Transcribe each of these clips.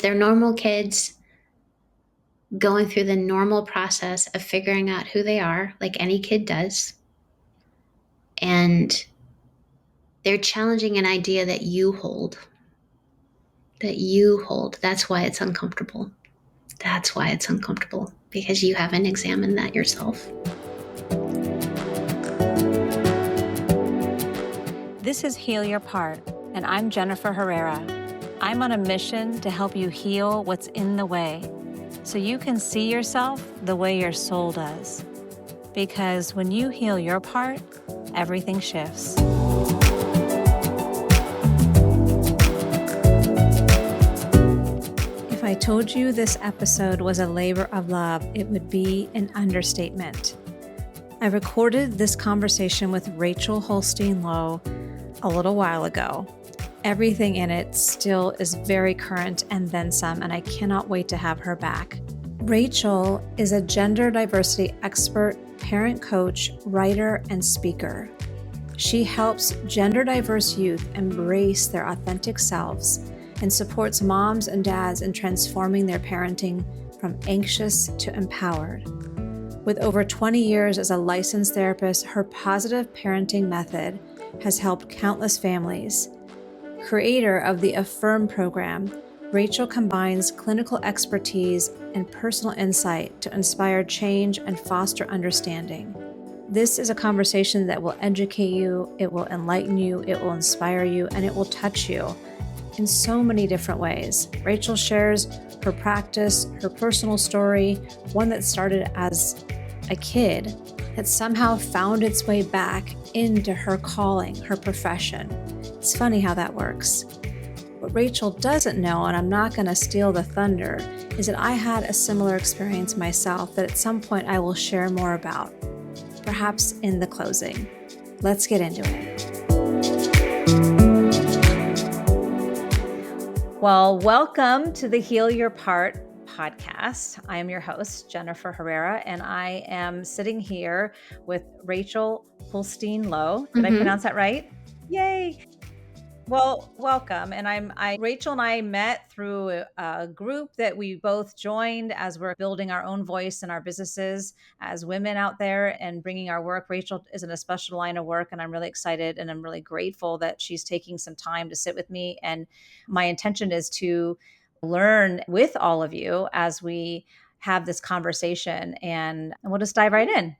They're normal kids going through the normal process of figuring out who they are, like any kid does. And they're challenging an idea that you hold, that you hold. That's why it's uncomfortable. That's why it's uncomfortable, because you haven't examined that yourself. This is Heal Your Part, and I'm Jennifer Herrera. I'm on a mission to help you heal what's in the way so you can see yourself the way your soul does. Because when you heal your part, everything shifts. If I told you this episode was a labor of love, it would be an understatement. I recorded this conversation with Rachel Hulstein-Lowe a little while ago. Everything in it still is very current and then some, and I cannot wait to have her back. Rachel is a gender diversity expert, parent coach, writer, and speaker. She helps gender diverse youth embrace their authentic selves and supports moms and dads in transforming their parenting from anxious to empowered. With over 20 years as a licensed therapist, her positive parenting method has helped countless families. Creator of the Affirm program, Rachel combines clinical expertise and personal insight to inspire change and foster understanding. This is a conversation that will educate you, it will enlighten you, it will inspire you, and it will touch you in so many different ways. Rachel shares her practice, her personal story, one that started as a kid that somehow found its way back into her calling, her profession. It's funny how that works. What Rachel doesn't know, and I'm not going to steal the thunder, is that I had a similar experience myself that at some point I will share more about, perhaps in the closing. Let's get into it. Well, welcome to the Heal Your Part podcast. I am your host, Jennifer Herrera, and I am sitting here with Rachel Hulstein-Lowe. Did I pronounce that right? Yay! Well, welcome. And Rachel and I met through a group that we both joined as we're building our own voice in our businesses as women out there and bringing our work. Rachel is in a special line of work, and I'm really excited and I'm really grateful that she's taking some time to sit with me. And my intention is to learn with all of you as we have this conversation, and we'll just dive right in.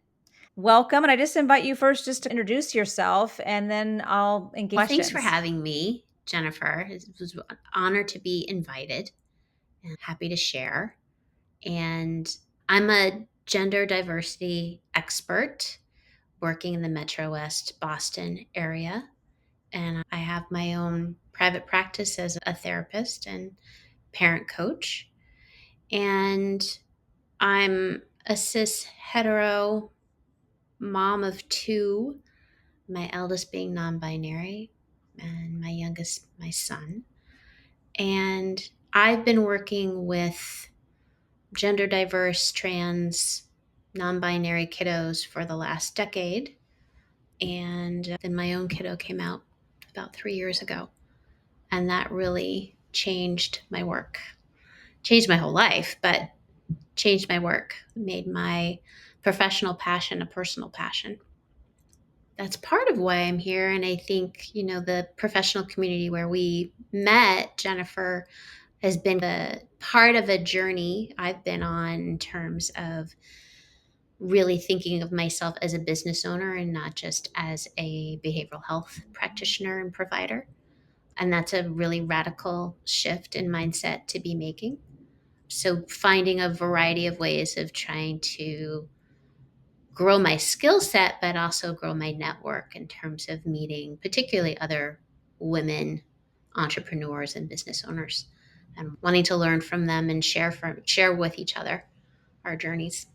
Welcome. And I just invite you first just to introduce yourself, and then I'll engage questions. Thanks for having me, Jennifer. It was an honor to be invited and happy to share. And I'm a gender diversity expert working in the Metro West Boston area. And I have my own private practice as a therapist and parent coach. And I'm a cis hetero mom of two, my eldest being non-binary and my youngest my son. And I've been working with gender diverse, trans, non-binary kiddos for the last decade. And then my own kiddo came out about 3 years ago. And that really changed my work. Changed my whole life, but changed my work, made my professional passion a personal passion. That's part of why I'm here. And I think, the professional community where we met, Jennifer, has been a part of a journey I've been on in terms of really thinking of myself as a business owner and not just as a behavioral health practitioner and provider. And that's a really radical shift in mindset to be making. So finding a variety of ways of trying to grow my skill set, but also grow my network in terms of meeting particularly other women entrepreneurs and business owners and wanting to learn from them and share with each other our journeys.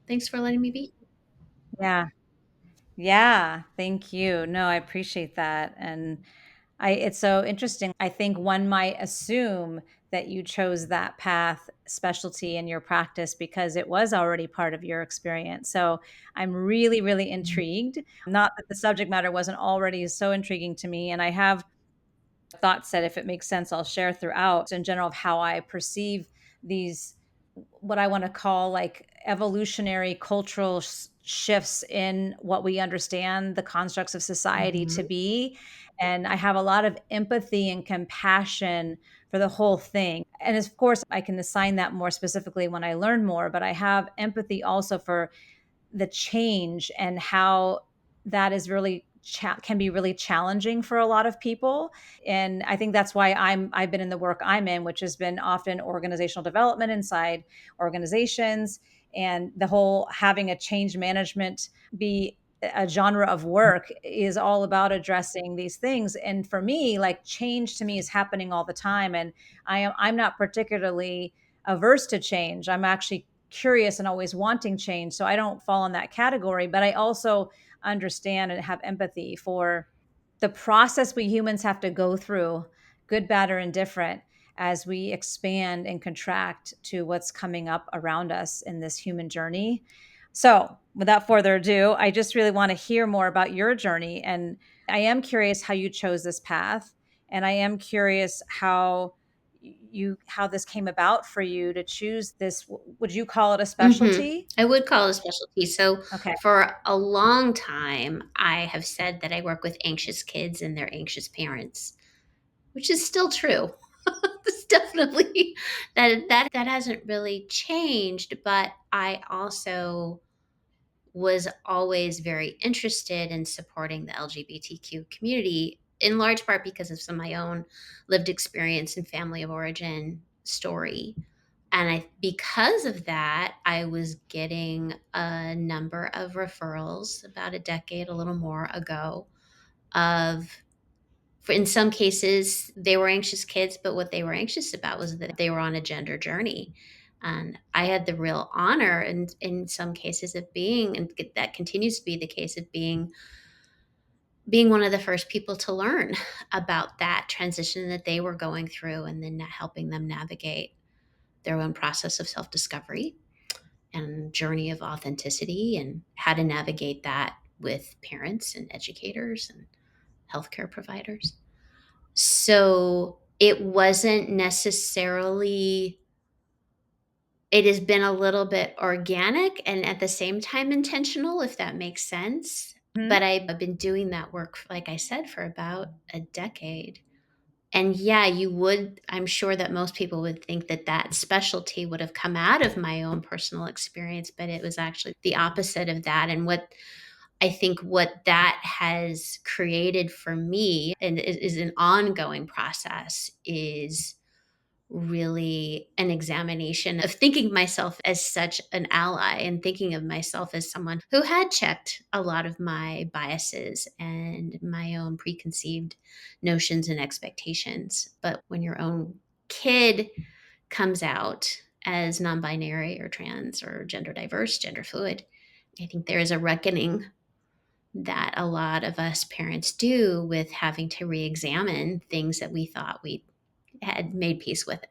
Thanks for letting me be. Yeah. Thank you. No, I appreciate that. And it's so interesting. I think one might assume that you chose that path specialty in your practice because it was already part of your experience. So I'm really, really intrigued. Not that the subject matter wasn't already so intriguing to me. And I have thoughts that, if it makes sense, I'll share throughout in general of how I perceive these, what I want to call like evolutionary cultural shifts in what we understand the constructs of society to Mhm. be. And I have a lot of empathy and compassion for the whole thing. And of course, I can assign that more specifically when I learn more, but I have empathy also for the change and how that is really can be really challenging for a lot of people. And I think that's why I've been in the work I'm in, which has been often organizational development inside organizations, and the whole having a change management be a genre of work is all about addressing these things. And for me, like, change to me is happening all the time, and I'm not particularly averse to change. I'm actually curious and always wanting change. So I don't fall in that category, but I also understand and have empathy for the process we humans have to go through, good, bad, or indifferent, as we expand and contract to what's coming up around us in this human journey. So, without further ado, I just really want to hear more about your journey. And I am curious how you chose this path. And I am curious how this came about for you to choose this. Would you call it a Mhm. specialty? I would call it a specialty. So, Okay. for a long time, I have said that I work with anxious kids and their anxious parents, which is still true. It's definitely that hasn't really changed, but I also was always very interested in supporting the LGBTQ community, in large part because of some of my own lived experience and family of origin story. And because of that, I was getting a number of referrals about a decade, a little more ago, of, for in some cases, they were anxious kids, but what they were anxious about was that they were on a gender journey. And I had the real honor, and in some cases, of being, and that continues to be the case, of being one of the first people to learn about that transition that they were going through, and then helping them navigate their own process of self discovery and journey of authenticity, and how to navigate that with parents and educators and healthcare providers. So it wasn't necessarily, it has been a little bit organic and at the same time intentional, if that makes sense. But Mhm. I've been doing that work, like I said, for about a decade. And yeah, I'm sure that most people would think that that specialty would have come out of my own personal experience, but it was actually the opposite of that. And what I think what that has created for me, and is an ongoing process, is really an examination of thinking of myself as such an ally, and thinking of myself as someone who had checked a lot of my biases and my own preconceived notions and expectations. But when your own kid comes out as non binary or trans or gender diverse, gender fluid, I think there is a reckoning that a lot of us parents do with having to re examine things that we thought we had made peace with.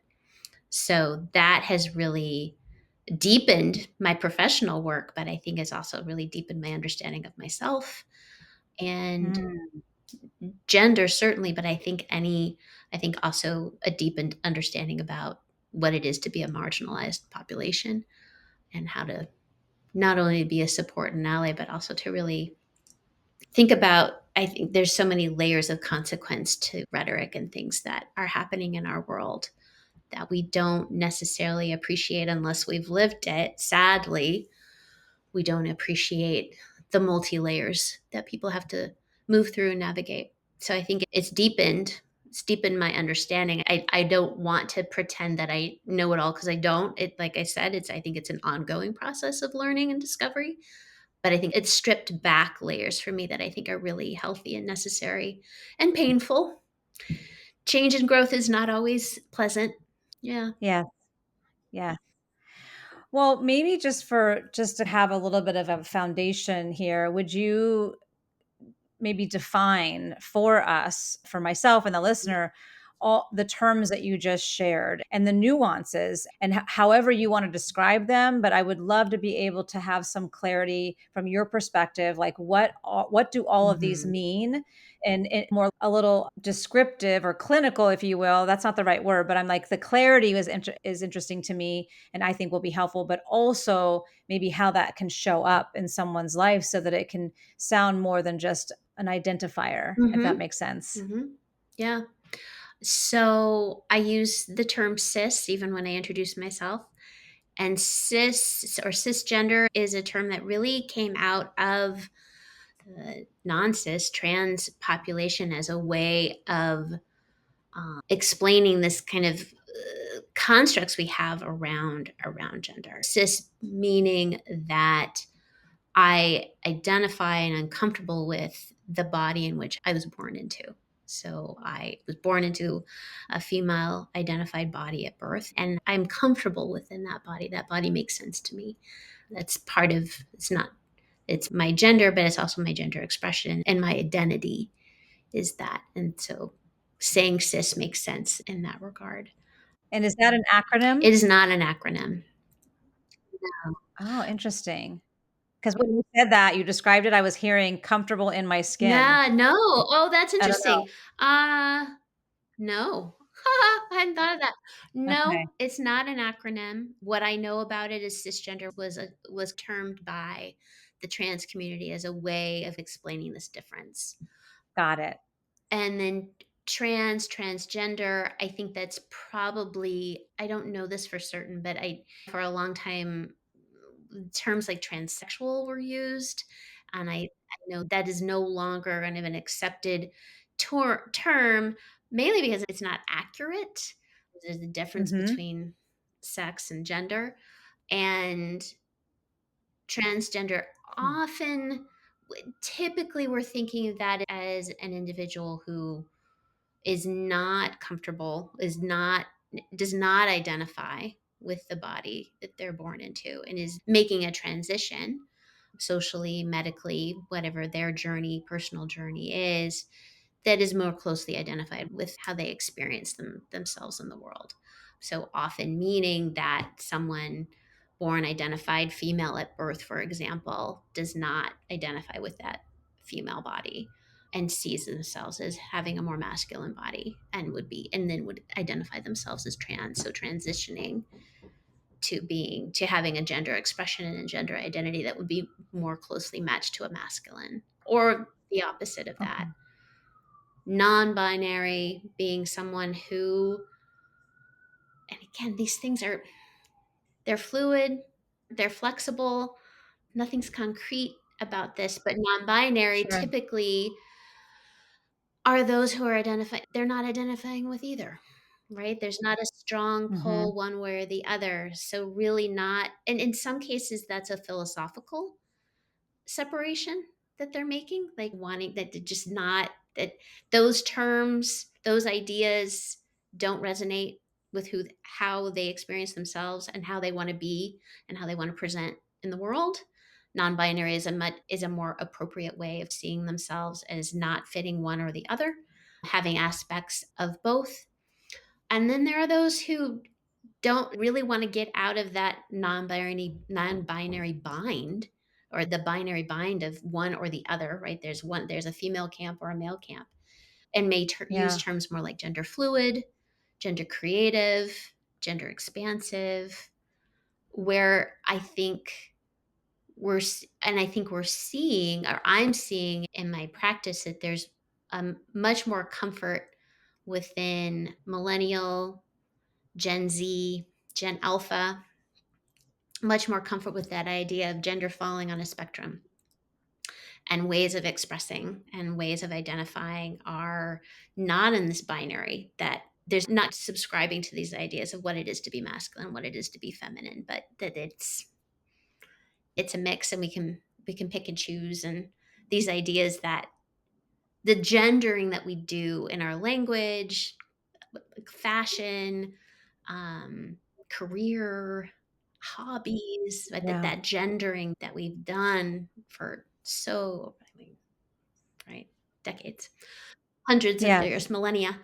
So that has really deepened my professional work, but I think has also really deepened my understanding of myself and Mm. gender, certainly. But I think also a deepened understanding about what it is to be a marginalized population, and how to not only be a support and ally, but also to really think about. I think there's so many layers of consequence to rhetoric and things that are happening in our world that we don't necessarily appreciate unless we've lived it. Sadly, we don't appreciate the multi layers that people have to move through and navigate. So I think it's deepened my understanding. I don't want to pretend that I know it all, because I don't. It, like I said, I think it's an ongoing process of learning and discovery. But I think it's stripped back layers for me that I think are really healthy and necessary and painful. Change and growth is not always pleasant. Yeah. Yeah. Yeah. Well, maybe just to have a little bit of a foundation here, would you maybe define for us, for myself and the listener, all the terms that you just shared and the nuances and however you want to describe them. But I would love to be able to have some clarity from your perspective, like what do all of these Mhm. mean? And it more a little descriptive or clinical, if you will. That's not the right word, but I'm like the clarity is interesting to me, and I think will be helpful. But also maybe how that can show up in someone's life, so that it can sound more than just an identifier, if that Mhm. makes sense. Mhm. Yeah. So I use the term cis even when I introduce myself. And cis or cisgender is a term that really came out of the non cis trans population as a way of explaining this kind of constructs we have around gender. Cis meaning that I identify and I'm comfortable with the body in which I was born into. So I was born into a female identified body at birth, and I'm comfortable within that body. That body makes sense to me. That's part of it's not it's my gender, but it's also my gender expression and my identity is that. And so saying cis makes sense in that regard. And is that an acronym? It is not an acronym. Oh, interesting. Because when you said that, you described it, I was hearing "comfortable in my skin." Yeah, no. Oh, that's I don't know. interesting. No. I hadn't thought of that. Okay, No, it's not an acronym. What I know about it is cisgender was termed by the trans community as a way of explaining this difference. got it. And then transgender, I think that's probably I don't know this for certain, but I for a long time terms like transsexual were used, and I know that is no longer kind of an accepted term, mainly because it's not accurate. There's a difference Mhm. between sex and gender, and transgender Mm. often typically we're thinking of that as an individual who is not comfortable, is not does not identify with the body that they're born into and is making a transition socially, medically, whatever their journey, personal journey is, that is more closely identified with how they experience themselves in the world. So often meaning that someone born identified female at birth, for example, does not identify with that female body and sees themselves as having a more masculine body and then would identify themselves as trans. So transitioning to having a gender expression and a gender identity that would be more closely matched to a masculine or the opposite of that. Okay. Non-binary being someone who, and again, these things are they're fluid, they're flexible, nothing's concrete about this, but non-binary Sure. typically are those who are identifying they're not identifying with either, right? There's not a strong Mhm. pull one way or the other. So really not and in some cases that's a philosophical separation that they're making, like wanting that to just not that those terms, those ideas don't resonate with how they experience themselves and how they want to be and how they want to present in the world. Non-binary is a more appropriate way of seeing themselves as not fitting one or the other, having aspects of both. And then there are those who don't really want to get out of that non-binary bind or the binary bind of one or the other, right? There's a female camp or a male camp and use Yeah. terms more like gender fluid, gender creative, gender expansive, where I think we're seeing or I'm seeing in my practice that there's much more comfort within millennial, Gen Z, Gen Alpha, much more comfort with that idea of gender falling on a spectrum and ways of expressing and ways of identifying are not in this binary that there's not subscribing to these ideas of what it is to be masculine, what it is to be feminine, but that it's a mix and we can pick and choose and these ideas that the gendering that we do in our language, like fashion, um, career, hobbies, but that Yeah. that gendering that we've done for so, I mean, right, decades, hundreds of Yeah. years, millennia.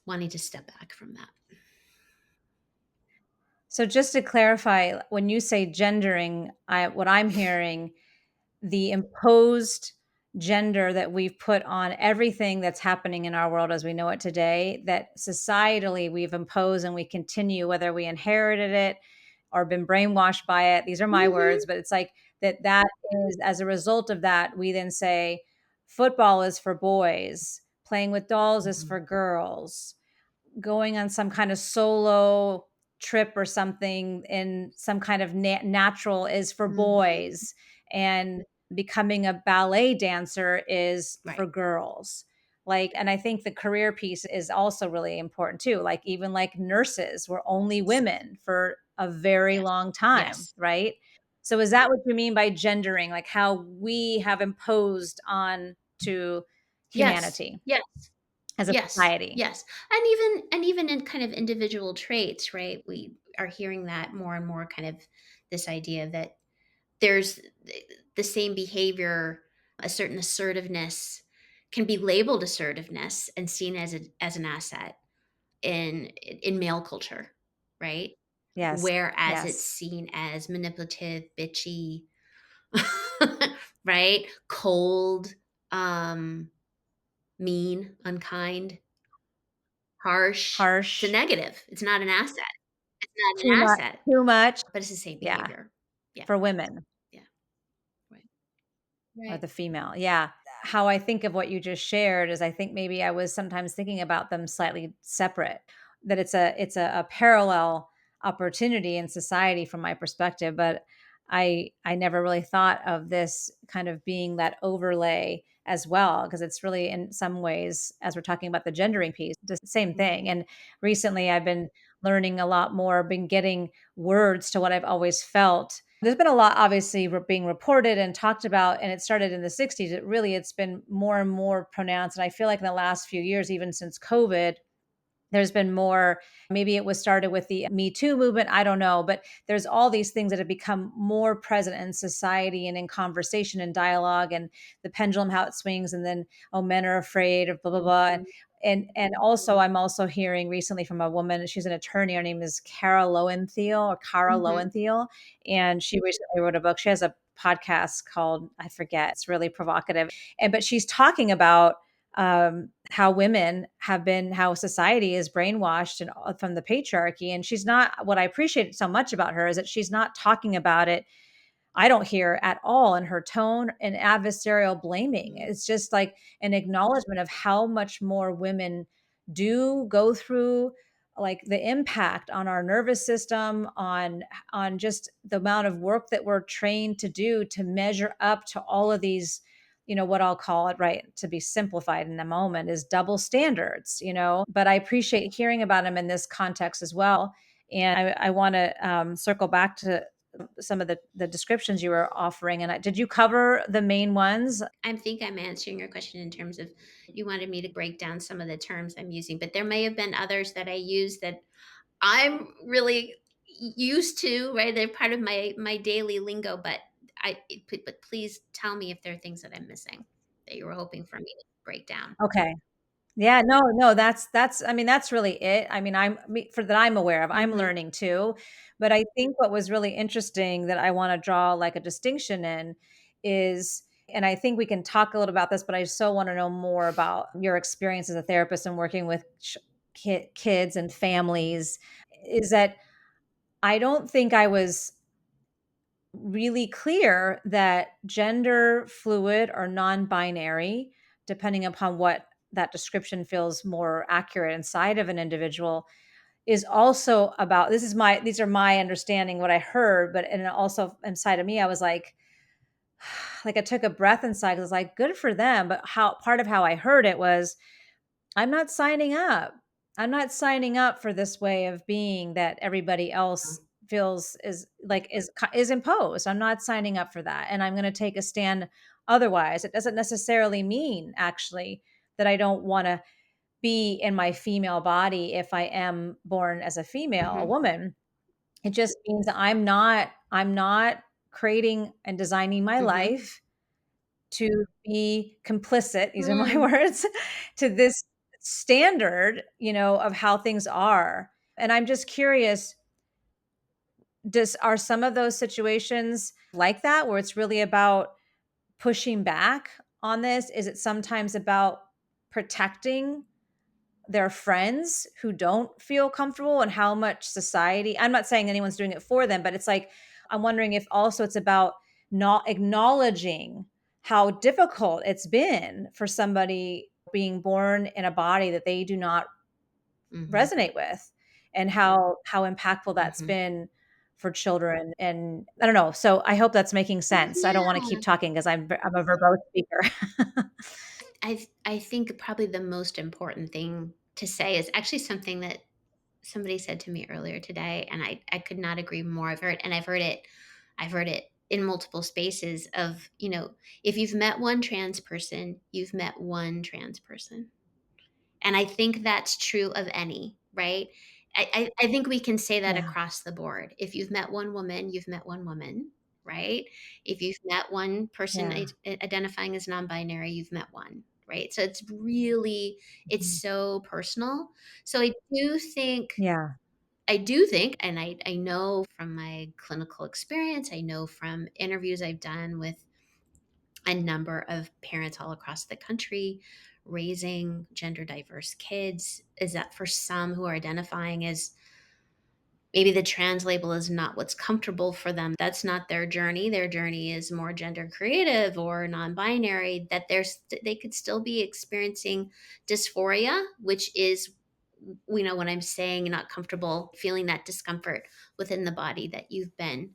wanting to step back from that. So just to clarify, when you say gendering, what I'm hearing, the imposed gender that we've put on everything that's happening in our world as we know it today, that societally we've imposed and we continue, whether we inherited it or been brainwashed by it. These are my Mhm. words, but it's like that is as a result of that, we then say football is for boys, playing with dolls is Mhm. for girls, going on some kind of solo trip or something in some kind of natural is for Mhm. boys, and becoming a ballet dancer is Right. for girls. Like, and I think the career piece is also really important too. Like, even like nurses were only Yes. women for a very Yes. long time, Yes. right? So is that what you mean by gendering? Like how we have imposed on to Yes. humanity Yes. as a Yes. society? Yes. And even in kind of individual traits, right? We are hearing that more and more, kind of this idea that there's the same behavior, a certain assertiveness can be labeled assertiveness and seen as an asset in male culture, right? Yes. Whereas it's Yes. seen as manipulative, bitchy, right? Cold, um, mean, unkind, harsh. It's a Harsh, negative. It's not an asset. It's not too an much asset, too much. but it's the same Yeah, behavior. Yeah. for women Yeah. Right. or Right. the female. Yeah. How I think of what you just shared is I think maybe I was sometimes thinking about them slightly separate, that it's a parallel opportunity in society from my perspective, but I never really thought of this kind of being that overlay as well, because it's really in some ways, as we're talking about the gendering piece, the same thing. Mhm. And recently I've been learning a lot more, been getting words to what I've always felt. There's been a lot obviously being reported and talked about, and it started in the 60s. It's been more and more pronounced. And I feel like in the last few years, even since COVID, there's been more. Maybe it was started with the Me Too movement, I don't know, but there's all these things that have become more present in society and in conversation and dialogue, and the pendulum, how it swings, and then, oh, men are afraid of blah blah blah. Mhm. And also I'm also hearing recently from a woman, she's an attorney, her name is Cara Mhm. Lowenthal, and she recently wrote a book. She has a podcast called, I forget, it's really provocative, and but she's talking about how women have been, how society is brainwashed and from the patriarchy. And she's not, what I appreciate so much about her is that she's not talking about it, I don't hear at all in her tone, an adversarial blaming. Mhm. It's just like an acknowledgement of how much more women do go through, like the impact on our nervous system, on just the amount of work that we're trained to do to measure up to all of these, what I'll call it, right, to be simplified in a moment, is double standards, but I appreciate hearing about them in this context as well. And I want to circle back to some of the descriptions you were offering, and did you cover the main ones? I think I'm answering your question in terms of you wanted me to break down some of the terms I'm using, but there may have been others that I use that I'm really used to, right? They're part of my daily lingo, but but please tell me if there are things that I'm missing that you were hoping for me to break down. Okay. Yeah, no, no, that's I mean, that's really it. I mean, for that I'm aware of, I'm Mhm. learning too. But I think what was really interesting that I want to draw like a distinction in is, and I think we can talk a little about this, but I so want to know more about your experience as a therapist and working with kids and families, is that I don't think I was really clear that gender fluid or non-binary, depending upon what that description feels more accurate inside of an individual, is also about, these are my understanding, what I heard, but and also inside of me I was like like I took a breath inside, 'cause I was like, good for them. But how, part of how I heard it was, I'm not signing up. I'm not signing up for this way of being that everybody else feels is imposed. I'm not signing up for that, and I'm going to take a stand otherwise. It doesn't necessarily mean actually that I don't want to be in my female body if I am born as a female, a Mhm. woman. It just means that I'm not creating and designing my Mhm. life to be complicit, these are my Mm. words, to this standard, of how things are. And I'm just curious, does are some of those situations like that where it's really about pushing back on this? Is it sometimes about protecting their friends who don't feel comfortable, and how much society, I'm not saying anyone's doing it for them, but it's like, I'm wondering if also it's about not acknowledging how difficult it's been for somebody being born in a body that they do not Mhm. resonate with, and how impactful that's Mhm. been for children. And I don't know. So I hope that's making sense. I don't want to Yeah. keep talking because I'm a verbose speaker. I think probably the most important thing to say is actually something that somebody said to me earlier today, and I could not agree more. I've heard it in multiple spaces of, if you've met one trans person, you've met one trans person. And I think that's true of any, right? I think we can say that Yeah. across the board. If you've met one woman, you've met one woman, right? If you've met one person Yeah. identifying as non-binary, you've met one, right? So it's really, it's Mhm. so personal. So Yeah. I do think, and I know from my clinical experience, I know from interviews I've done with a number of parents all across the country raising gender diverse kids, is that for some who are identifying as maybe the trans label is not what's comfortable for them, that's not their journey, their journey is more gender creative or non-binary, that they could still be experiencing dysphoria, which is, when I'm saying not comfortable, feeling that discomfort within the body that you've been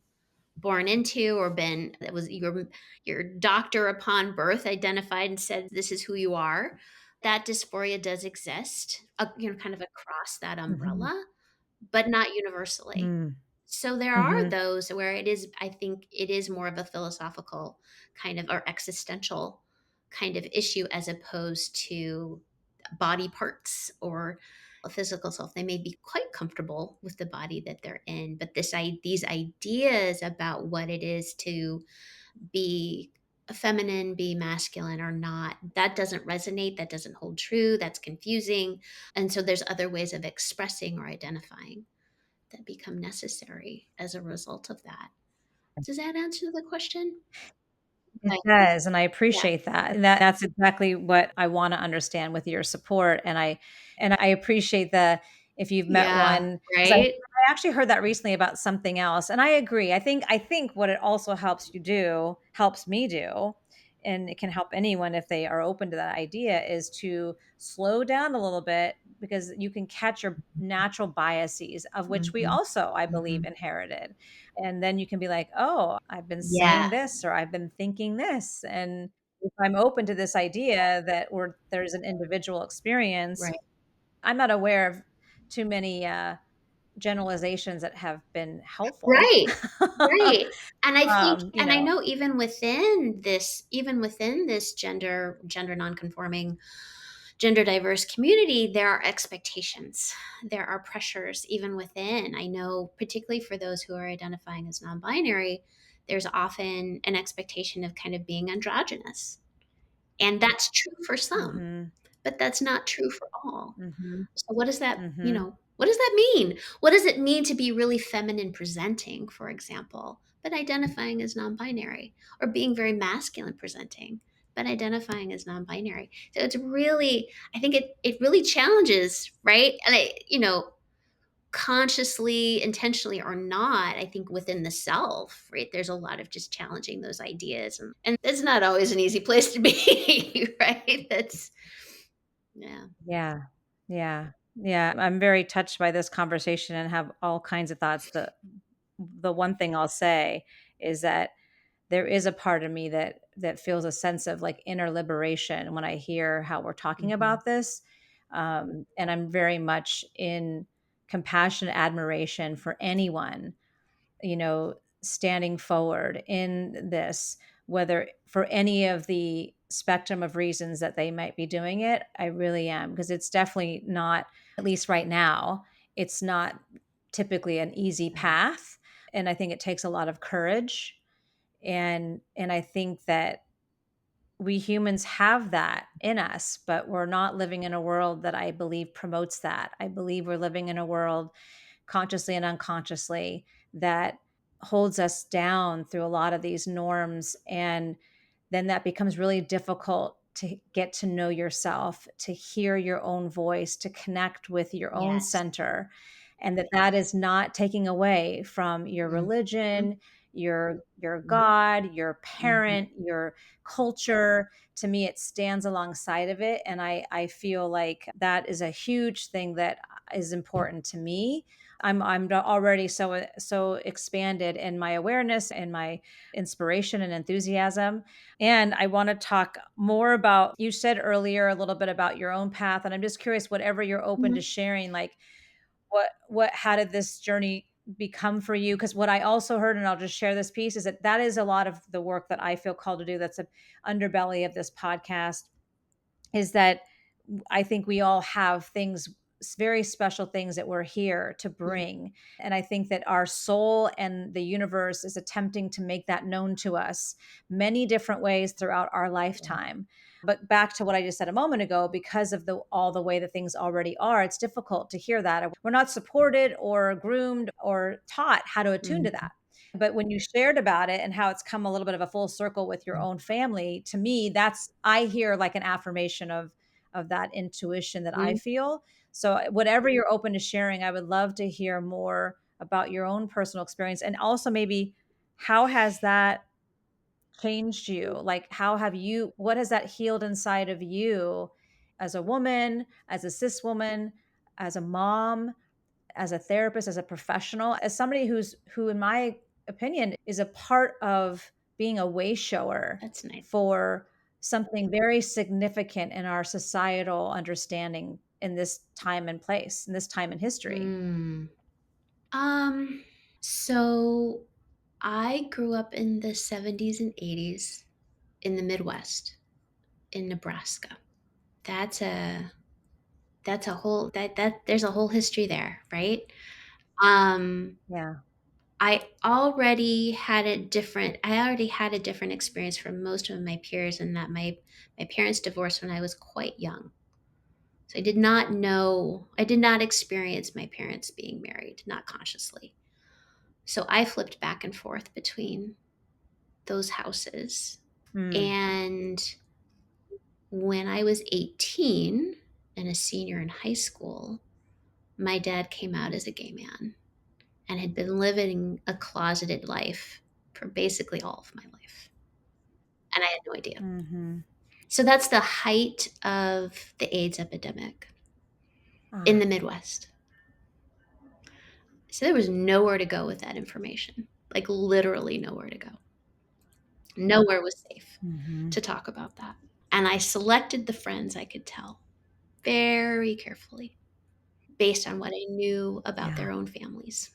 born into, or been, that was your doctor upon birth identified and said this is who you are. That dysphoria does exist, kind of across that Mhm. umbrella, but not universally. Mm. So there are Mhm. those where it is, I think it is more of a philosophical kind of, or existential kind of issue, as opposed to body parts or a physical self. They may be quite comfortable with the body that they're in, but these ideas about what it is to be feminine, be masculine or not, that doesn't resonate, that doesn't hold true, that's confusing. And so there's other ways of expressing or identifying that become necessary as a result of that. Does that answer the question? It Okay. does, and I Yeah. appreciate that. And that's exactly what I wanna understand with your support, and I appreciate the, if you've met Yeah. one, 'cause Right? I actually heard that recently about something else, and I agree. I think what it also helps me do, and it can help anyone if they are open to that idea, is to slow down a little bit, because you can catch your natural biases, of which we Mhm. also, I believe, Mhm. inherited. And then you can be like, "Oh, I've been saying Yeah. this, or I've been thinking this." And if I'm open to this idea that there's an individual experience, Right. I'm not aware of too many, generalizations that have been helpful. Right. Right. And I think, Um, you and I know know even within this gender nonconforming, gender diverse community, there are expectations. There are pressures even within. I know, particularly for those who are identifying as non-binary, there's often an expectation of kind of being androgynous. And that's true for some, Mhm, but that's not true for all. mhm, So what does that, mhm. what does that mean? What does it mean to be really feminine presenting, for example, but identifying as non-binary, or being very masculine presenting, but identifying as non-binary? So it's really, I think it really challenges, right? And consciously, intentionally or not, I think within the self, right? There's a lot of just challenging those ideas, and it's not always an easy place to be, right? That's yeah. Yeah, yeah, yeah. I'm very touched by this conversation and have all kinds of thoughts. The one thing I'll say is that there is a part of me that feels a sense of, like, inner liberation when I hear how we're talking Mhm. about this, and I'm very much in compassion, admiration for anyone, standing forward in this, whether for any of the spectrum of reasons that they might be doing it. I really am, because it's definitely not, at least right now, it's not typically an easy Yeah. path. And I think it takes a lot of courage. And I think that we humans have that in us, but we're not living in a world that I believe promotes that. I believe we're living in a world, consciously and unconsciously, that holds us down through a lot of these norms. And then that becomes really difficult to get to know yourself, to hear your own voice, to connect with your own Yes. center. And that is not taking away from your Mhm. religion, your Mhm. God, your Mhm. parent, your culture. To me, it stands alongside of it. And I feel like that is a huge thing that is important to me. I'm already so expanded in my awareness and my inspiration and enthusiasm. And I want to talk more about, you said earlier a little bit about your own path. And I'm just curious, whatever you're open to Mhm. sharing, like how did this journey become for you? Because what I also heard, and I'll just share this piece, is that that is a lot of the work that I feel called to do. That's a underbelly of this podcast, is that I think we all have things, very special things that we're here to Mhm. bring. And I think that our soul and the universe is attempting to make that known to us many different ways throughout our lifetime. But back to what I just said a moment ago, because of all the way that things already are, it's difficult to hear that. We're not supported or groomed or taught how to attune to Mhm. that. But when you shared about it and how it's come a little bit of a full circle with your own family, to me, that's, I hear like an affirmation of that intuition that I Mhm. feel. So whatever you're open to sharing, I would love to hear more about your own personal experience, and also maybe how has that changed you? Like how have you, what has that healed inside of you as a woman, as a cis woman, as a mom, as a therapist, as a professional, as somebody who in my opinion is a part of being a way shower That's nice. for something very significant in our societal understanding in this time and place, in this time in history. Mm. Um, so I grew up in the 70s and 80s in the Midwest in Nebraska. That's a that's a whole that there's a whole history there, right? Um, Yeah. I already had a different experience from most of my peers in that my parents divorced when I was quite young. So I did not experience my parents being married, not consciously. So I flipped back and forth between those houses. Mm. And when I was 18 and a senior in high school, my dad came out as a gay man and had been living a closeted life for basically all of my life. And I had no idea. Mhm. So that's the height of the AIDS epidemic in the Ah, Midwest. So there was nowhere to go with that information, like literally nowhere to go. Nowhere was safe mhm. to talk about that. And I selected the friends I could tell very carefully based on what I knew about Yeah. their own families,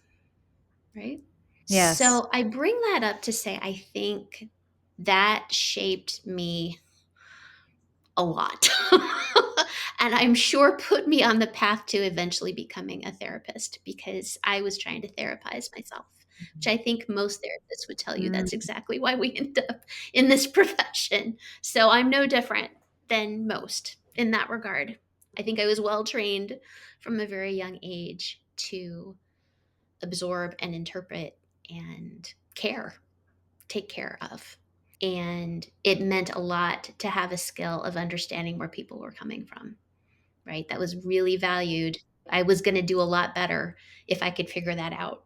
right? Yes. So I bring that up to say I think that shaped me a lot. And I'm sure put me on the path to eventually becoming a therapist because I was trying to therapize myself, which I think most therapists would tell you Mm, that's exactly why we end up in this profession. So I'm no different than most in that regard. I think I was well trained from a very young age to absorb and interpret and take care of. And it meant a lot to have a skill of understanding where people were coming from, right? That was really valued. I was going to do a lot better if I could figure that out.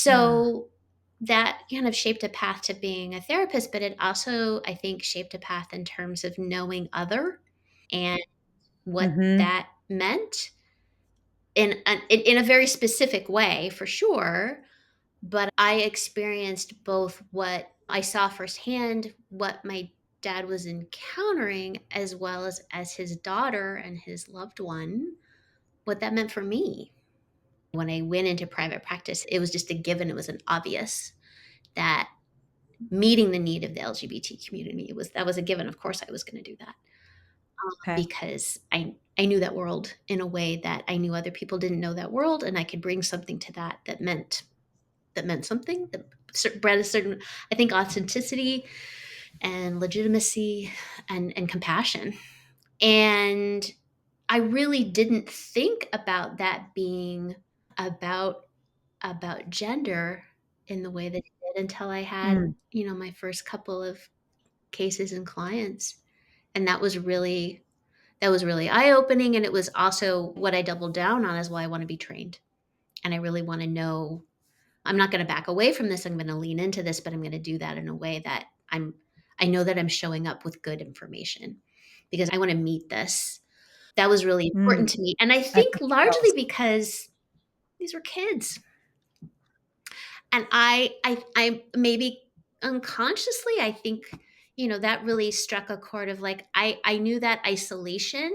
ah, So that kind of shaped a path to being a therapist, but it also, I think, shaped a path in terms of knowing other and what mhm. that meant in a very specific way, for sure. But I experienced both what I saw firsthand, what my dad was encountering, as well as his daughter and his loved one, what that meant for me. When I went into private practice, it was just a given, it was an obvious that meeting the need of the LGBT community was that was a given. Of course I was going to do that. Okay. Because I knew that world in a way that I knew other people didn't know that world, and I could bring something to that meant something, that bred a certain, I think, authenticity and legitimacy and compassion. And I really didn't think about that being about gender in the way that it did until I had, Mm, my first couple of cases and clients. And that was really eye-opening, and it was also what I doubled down on is why I wanna be trained. And I really wanna know I'm not gonna back away from this, I'm gonna lean into this, but I'm gonna do that in a way that I know that I'm showing up with good information because I wanna meet this. That was really mm, important to me, and I I think think largely girls. because these were kids, and I maybe unconsciously, I think, that really struck a chord of, like, I knew that isolation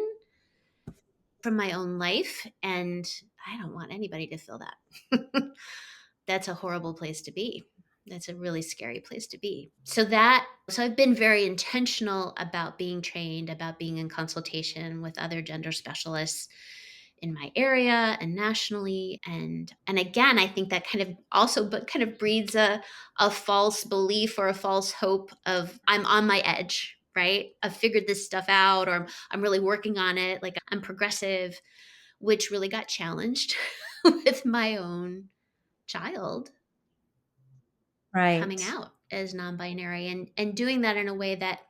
from my own life, and I don't want anybody to feel that. That's a horrible place to be. That's a really scary place to be. So I've been very intentional about being trained, about being in consultation with other gender specialists in my area and nationally. And again, I think that kind of also but kind of breeds a false belief or a false hope of I'm on my edge, right? I've figured this stuff out, or I'm really working on it, like I'm progressive, which really got challenged with my own child coming Right. out as non-binary, and doing that in a way that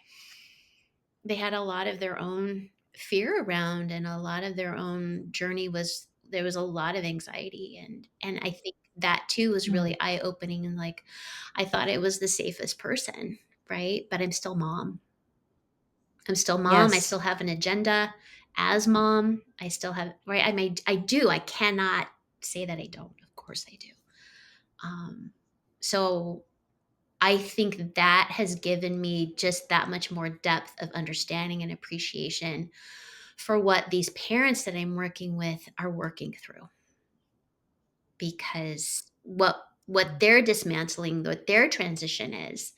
they had a lot of their own fear around, and a lot of their own journey was there was a lot of anxiety, and I think that too was Mm, really eye-opening, and, like, I thought I was the safest person, right? But I'm still mom. I'm still mom. I yes. still have an agenda as mom. I still have right. I cannot say that I don't. Of course I do. So I think that has given me just that much more depth of understanding and appreciation for what these parents that I'm working with are working through, because what they're dismantling, what their transition is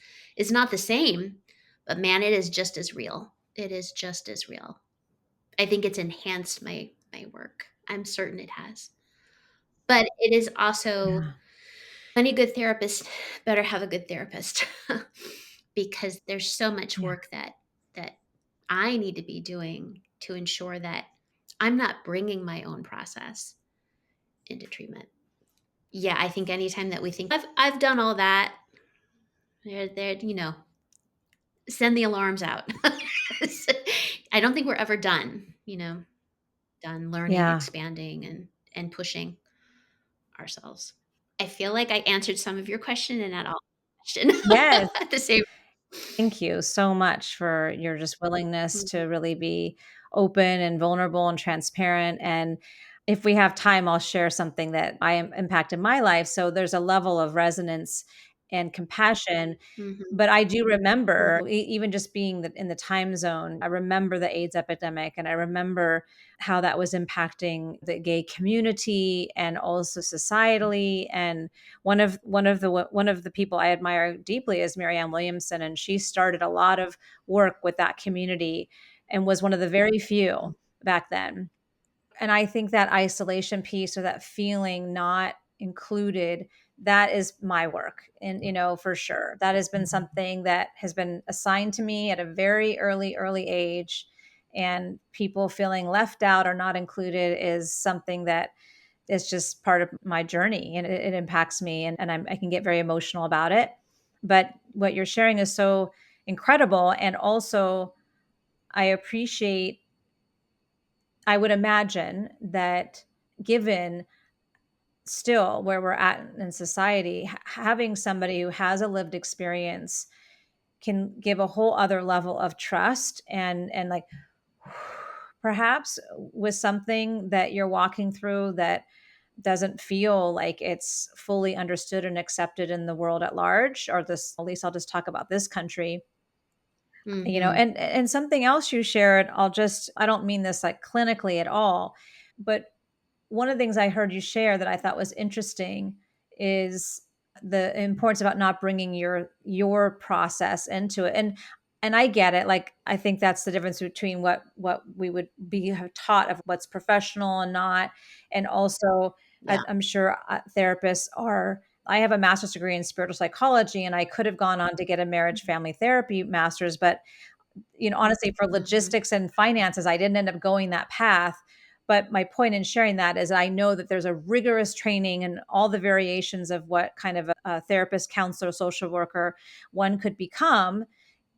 not the same, but man, it is just as real. It is just as real. I think it's enhanced my work. I'm certain it has. But it is also Yeah. any good therapist better have a good therapist because there's so much Yeah. work that I need to be doing to ensure that I'm not bringing my own process into treatment. Yeah, I think anytime that we think I've done all that, they're send the alarms out. I don't think we're ever done, done learning, Yeah. expanding, and pushing ourselves. I feel like I answered some of your question and not all the question Yes. at the same. Thank you so much for your just willingness to Mhm, really be open and vulnerable and transparent. And if we have time, I'll share something that I am impacted my life. So there's a level of resonance and compassion. mhm, But I do mhm, remember even just being in the time zone, I remember the AIDS epidemic, and I remember how that was impacting the gay community and also societally. And one of the people I admire deeply is Marianne Williamson, and she started a lot of work with that community and was one of the very few back then. And I think that isolation piece or that feeling not included, that is my work. And, for sure, that has been something that has been assigned to me at a very early age. And people feeling left out or not included is something that is just part of my journey, and it impacts me, and I can get very emotional about it. But what you're sharing is so incredible. And also, I appreciate, I would imagine that given still where we're at in society, having somebody who has a lived experience can give a whole other level of trust and like perhaps with something that you're walking through that doesn't feel like it's fully understood and accepted in the world at large, or this, at least I'll just talk about this country. mhm. And something else you shared, I don't mean this like clinically at all, but one of the things I heard you share that I thought was interesting is the importance about not bringing your process into it. And I get it. Like, I think that's the difference between what we would be taught of what's professional and not. And also, Yeah. I'm sure therapists are I have a master's degree in spiritual psychology, and I could have gone on to get a marriage family therapy master's, but honestly, for Mhm. logistics and finances, I didn't end up going that path. But my point in sharing that is I know that there's a rigorous training and all the variations of what kind of a therapist, counselor, social worker one could become.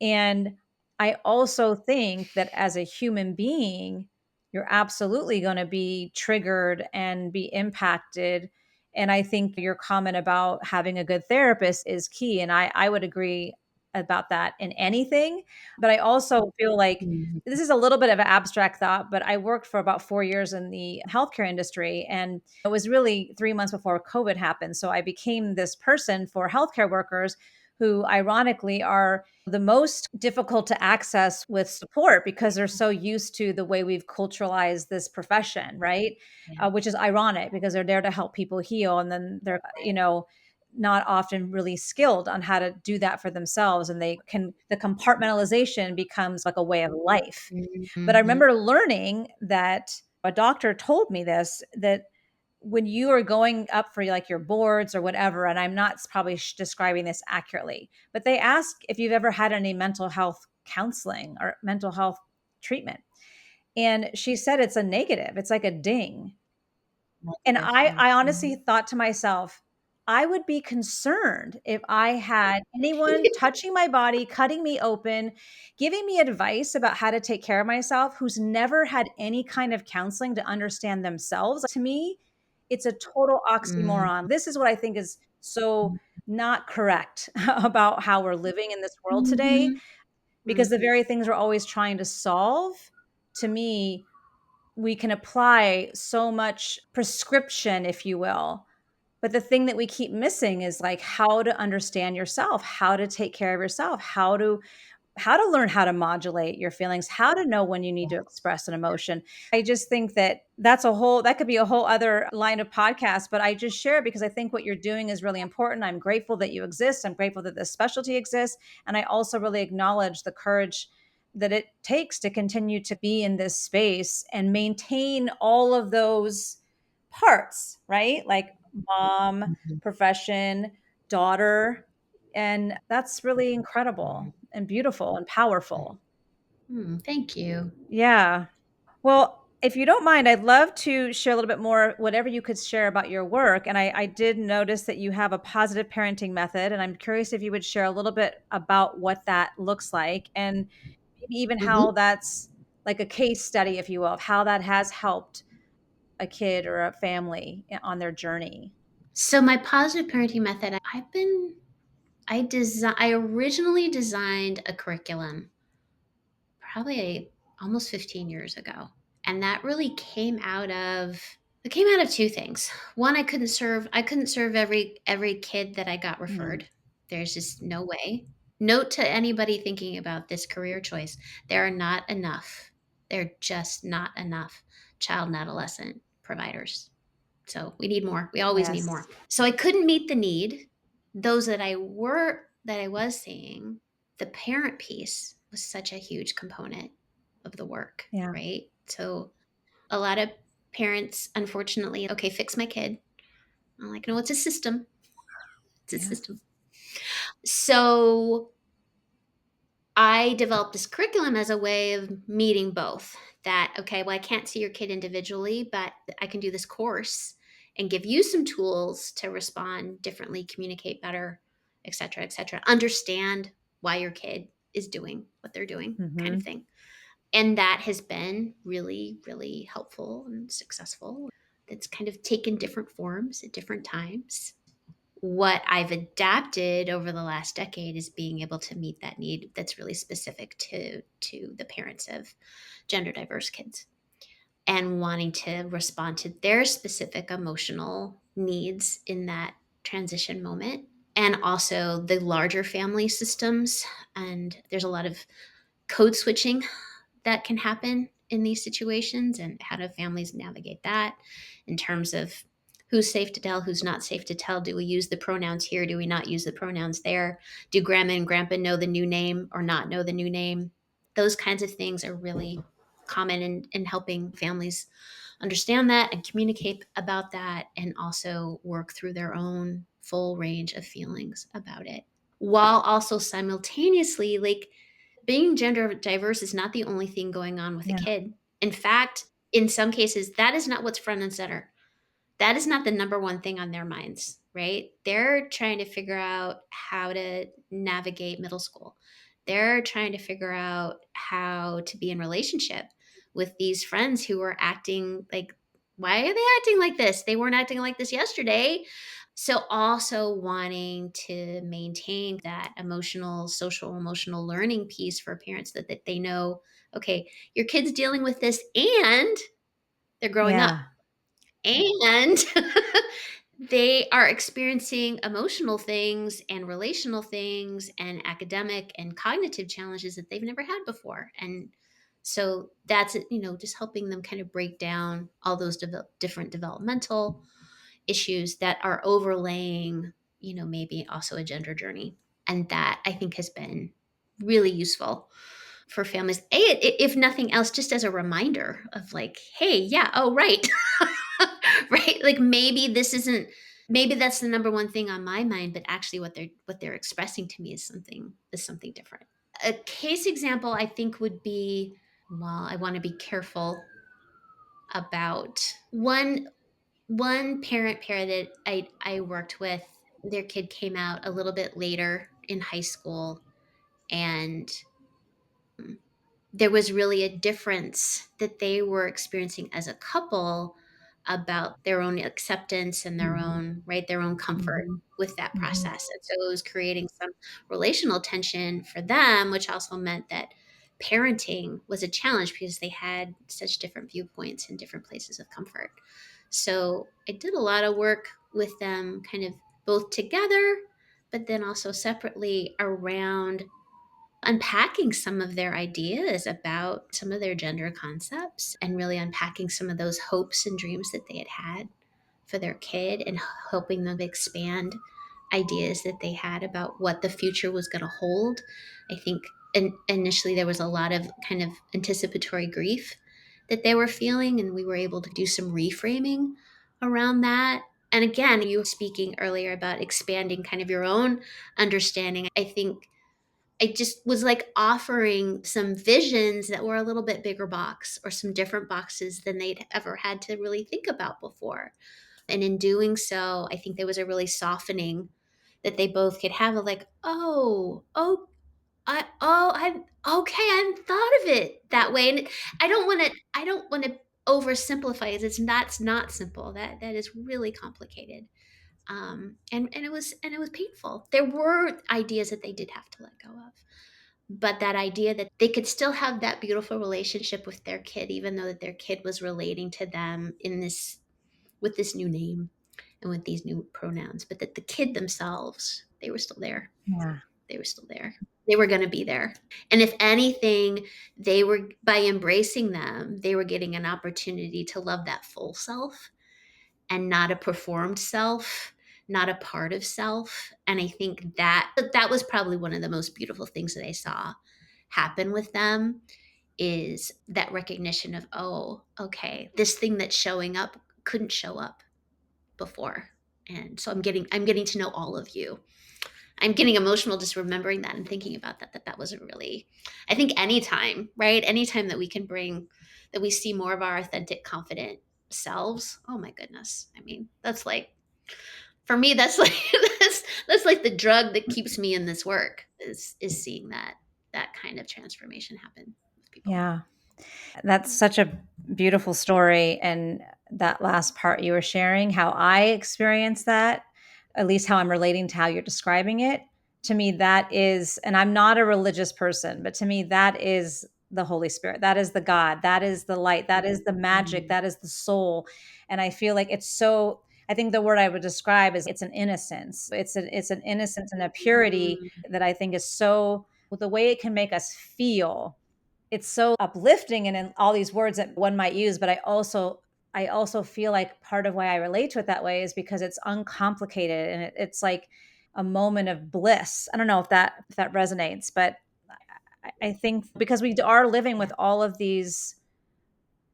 And I also think that as a human being, you're absolutely going to be triggered and be impacted. And I think your comment about having a good therapist is key. And I would agree about that in anything. But I also feel like Mhm. this is a little bit of an abstract thought, but I worked for about 4 years in the healthcare industry. And it was really 3 months before COVID happened. So I became this person for healthcare workers who, ironically, are the most difficult to access with support because they're so used to the way we've culturalized this profession, right? Yeah. Which is ironic because they're there to help people heal. And then they're, not often really skilled on how to do that for themselves. And the compartmentalization becomes like a way of life. But I Mhm. remember learning that a doctor told me this, that when you are going up for like your boards or whatever, and I'm not probably describing this accurately, but they ask if you've ever had any mental health counseling or mental health treatment. And she said it's a negative. It's like a ding. And Negative, I yeah. I honestly Mhm. thought to myself, I would be concerned if I had anyone touching my body, cutting me open, giving me advice about how to take care of myself who's never had any kind of counseling to understand themselves. To me, it's a total oxymoron. Mhm. This is what I think is so not correct about how we're living in this world today, Mhm. because Mhm. the very things we're always trying to solve, to me, we can apply so much prescription, if you will. But the thing that we keep missing is like how to understand yourself, how to take care of yourself, how to learn how to modulate your feelings, how to know when you need to express an emotion. I just think that that could be a whole other line of podcast, but I just share it because I think what you're doing is really important. I'm grateful that you exist. I'm grateful that this specialty exists. And I also really acknowledge the courage that it takes to continue to be in this space and maintain all of those parts, right? Like mom, Mhm. profession, daughter, and that's really incredible and beautiful and powerful. Thank you. Yeah. Well, if you don't mind, I'd love to share a little bit more, whatever you could share about your work. And I did notice that you have a positive parenting method, and I'm curious if you would share a little bit about what that looks like and maybe even how Mhm. that's like a case study, if you will, of how that has helped a kid or a family on their journey. So my positive parenting method, I originally designed a curriculum probably almost 15 years ago. And that really came out of two things. One, I couldn't serve every kid that I got Mm, referred. There's just no way. Note to anybody thinking about this career choice, there are not enough. There are just not enough child and adolescent providers. So we need more. We always need yes. more. So I couldn't meet the need. Those that I was seeing, the parent piece was such a huge component of the work, Yeah. right? So a lot of parents, unfortunately, okay, fix my kid. I'm like, no, it's a system. It's a Yeah. system. So I developed this curriculum as a way of meeting both. That, okay, well, I can't see your kid individually, but I can do this course and give you some tools to respond differently, communicate better, et cetera, et cetera. Understand why your kid is doing what they're doing, kind of Hmm. thing. And that has been really, really helpful and successful. It's kind of taken different forms at different times. What I've adapted over the last decade is being able to meet that need that's really specific to the parents of gender diverse kids and wanting to respond to their specific emotional needs in that transition moment, and also the larger family systems. And there's a lot of code switching that can happen in these situations, and how do families navigate that in terms of who's safe to tell, who's not safe to tell. Do we use the pronouns here? Do we not use the pronouns there? Do grandma and grandpa know the new name or not know the new name? Those kinds of things are really common in helping families understand that and communicate about that, and also work through their own full range of feelings about it, while also simultaneously, like, being gender diverse is not the only thing going on with a Yeah. kid. In fact, in some cases, that is not what's front and center. That is not the number one thing on their minds, right? They're trying to figure out how to navigate middle school. They're trying to figure out how to be in relationship with these friends who are acting like, why are they acting like this? They weren't acting like this yesterday. So, also wanting to maintain that emotional, social, emotional learning piece for parents, that they know, okay, your kid's dealing with this and they're growing up Yeah. and they are experiencing emotional things and relational things and academic and cognitive challenges that they've never had before. And so that's it, just helping them kind of break down all those different developmental issues that are overlaying, maybe also a gender journey. And that, I think, has been really useful for families. If nothing else, just as a reminder of, like, hey, yeah, oh, right. Right? Like, maybe that's the number one thing on my mind, but actually what they're expressing to me is something different. A case example, I think, would be, well, I want to be careful about one parent pair that I worked with. Their kid came out a little bit later in high school, and there was really a difference that they were experiencing as a couple about their own acceptance and their Mhm. own, right, their own comfort Mhm. with that Mhm. process. And so it was creating some relational tension for them, which also meant that parenting was a challenge because they had such different viewpoints and different places of comfort. So I did a lot of work with them, kind of both together, but then also separately, around unpacking some of their ideas about some of their gender concepts, and really unpacking some of those hopes and dreams that they had for their kid, and helping them expand ideas that they had about what the future was going to hold. I think initially there was a lot of kind of anticipatory grief that they were feeling, and we were able to do some reframing around that. And again, you were speaking earlier about expanding kind of your own understanding. I think I just was like offering some visions that were a little bit bigger box, or some different boxes than they'd ever had to really think about before. And in doing so, I think there was a really softening that they both could have, of like, I okay, I hadn't thought of it that way. And I don't want to oversimplify it. That's not simple. That is really complicated. And it was painful. There were ideas that they did have to let go of, but that idea that they could still have that beautiful relationship with their kid, even though that their kid was relating to them in this with this new name and with these new pronouns, but that the kid themselves, they were still there. Yeah. They were still there. They were going to be there. And if anything, they were, by embracing them, they were getting an opportunity to love that full self, and not a performed self, not a part of self. And I think that was probably one of the most beautiful things that I saw happen with them, is that recognition of, oh, okay, this thing that's showing up couldn't show up before. And so I'm getting to know all of you. I'm getting emotional just remembering that and thinking about that was a really, I think, anytime, right? Anytime that we can bring, that we see more of our authentic, confident selves. Oh my goodness. I mean, that's like, for me, that's like that's like the drug that keeps me in this work, is seeing that kind of transformation happen with people. Yeah. That's such a beautiful story. And that last part you were sharing, how I experienced that, at least how I'm relating to how you're describing it, to me, that is, and I'm not a religious person, but to me, that is the Holy Spirit. That is the God. That is the light. That is the magic. Mm. That is the soul. And I feel like it's so, I think the word I would describe is it's an innocence. It's an innocence and a purity Mm. that I think is so, the way it can make us feel, it's so uplifting and in all these words that one might use, but I also feel like part of why I relate to it that way is because it's uncomplicated, and it's like a moment of bliss. I don't know if that resonates, but I think because we are living Yeah. with all of these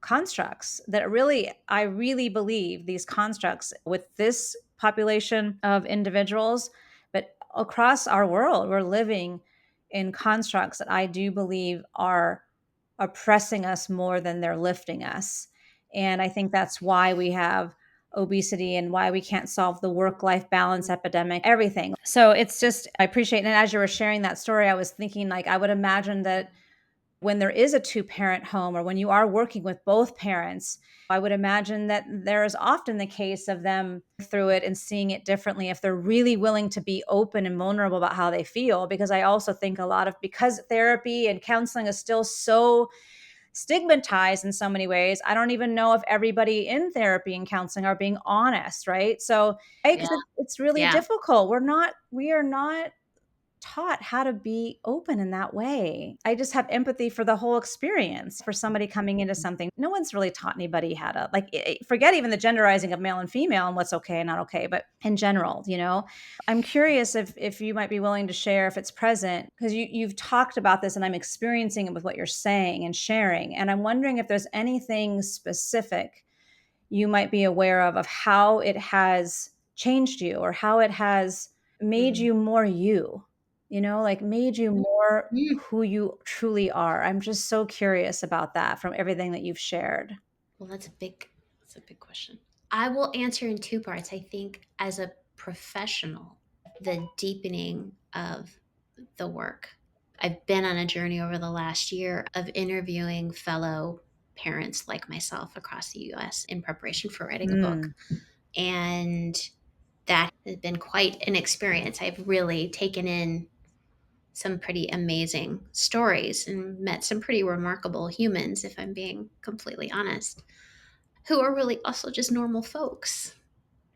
constructs that really, I really believe these constructs with this population of individuals, but across our world, we're living in constructs that I do believe are oppressing us more than they're lifting us. And I think that's why we have obesity and why we can't solve the work life balance epidemic, everything. So it's just, I appreciate it. And as you were sharing that story, I was thinking, like, I would imagine that when there is a two-parent home or when you are working with both parents, I would imagine that there is often the case of them through it and seeing it differently if they're really willing to be open and vulnerable about how they feel. Because I also think a lot of, because therapy and counseling is still so stigmatized in so many ways, I don't even know if everybody in therapy and counseling are being honest, right? So, Yeah. because it's really Yeah. difficult. We are not taught how to be open in that way. I just have empathy for the whole experience for somebody coming into something. No one's really taught anybody how to, like, forget even the genderizing of male and female and what's okay and not okay, but in general, I'm curious if you might be willing to share if it's present, because you've talked about this and I'm experiencing it with what you're saying and sharing. And I'm wondering if there's anything specific you might be aware of how it has changed you or how it has made Mm. you more you, like made you more Mm. who you truly are. I'm just so curious about that from everything that you've shared. Well, that's a big question. I will answer in two parts. I think as a professional, the deepening of the work. I've been on a journey over the last year of interviewing fellow parents like myself across the US in preparation for writing a book. Mm, And that has been quite an experience. I've really taken in some pretty amazing stories and met some pretty remarkable humans, if I'm being completely honest, who are really also just normal folks,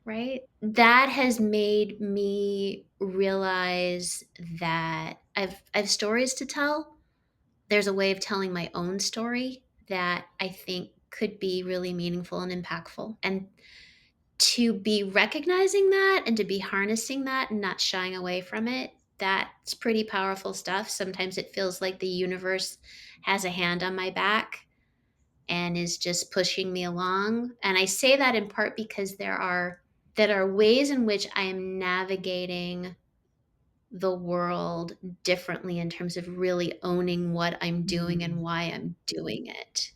right? That has made me realize that I've stories to tell. There's a way of telling my own story that I think could be really meaningful and impactful. And to be recognizing that and to be harnessing that and not shying away from it, that's pretty powerful stuff. Sometimes it feels like the universe has a hand on my back and is just pushing me along. And I say that in part because there are ways in which I am navigating the world differently in terms of really owning what I'm doing and mm, why I'm doing it.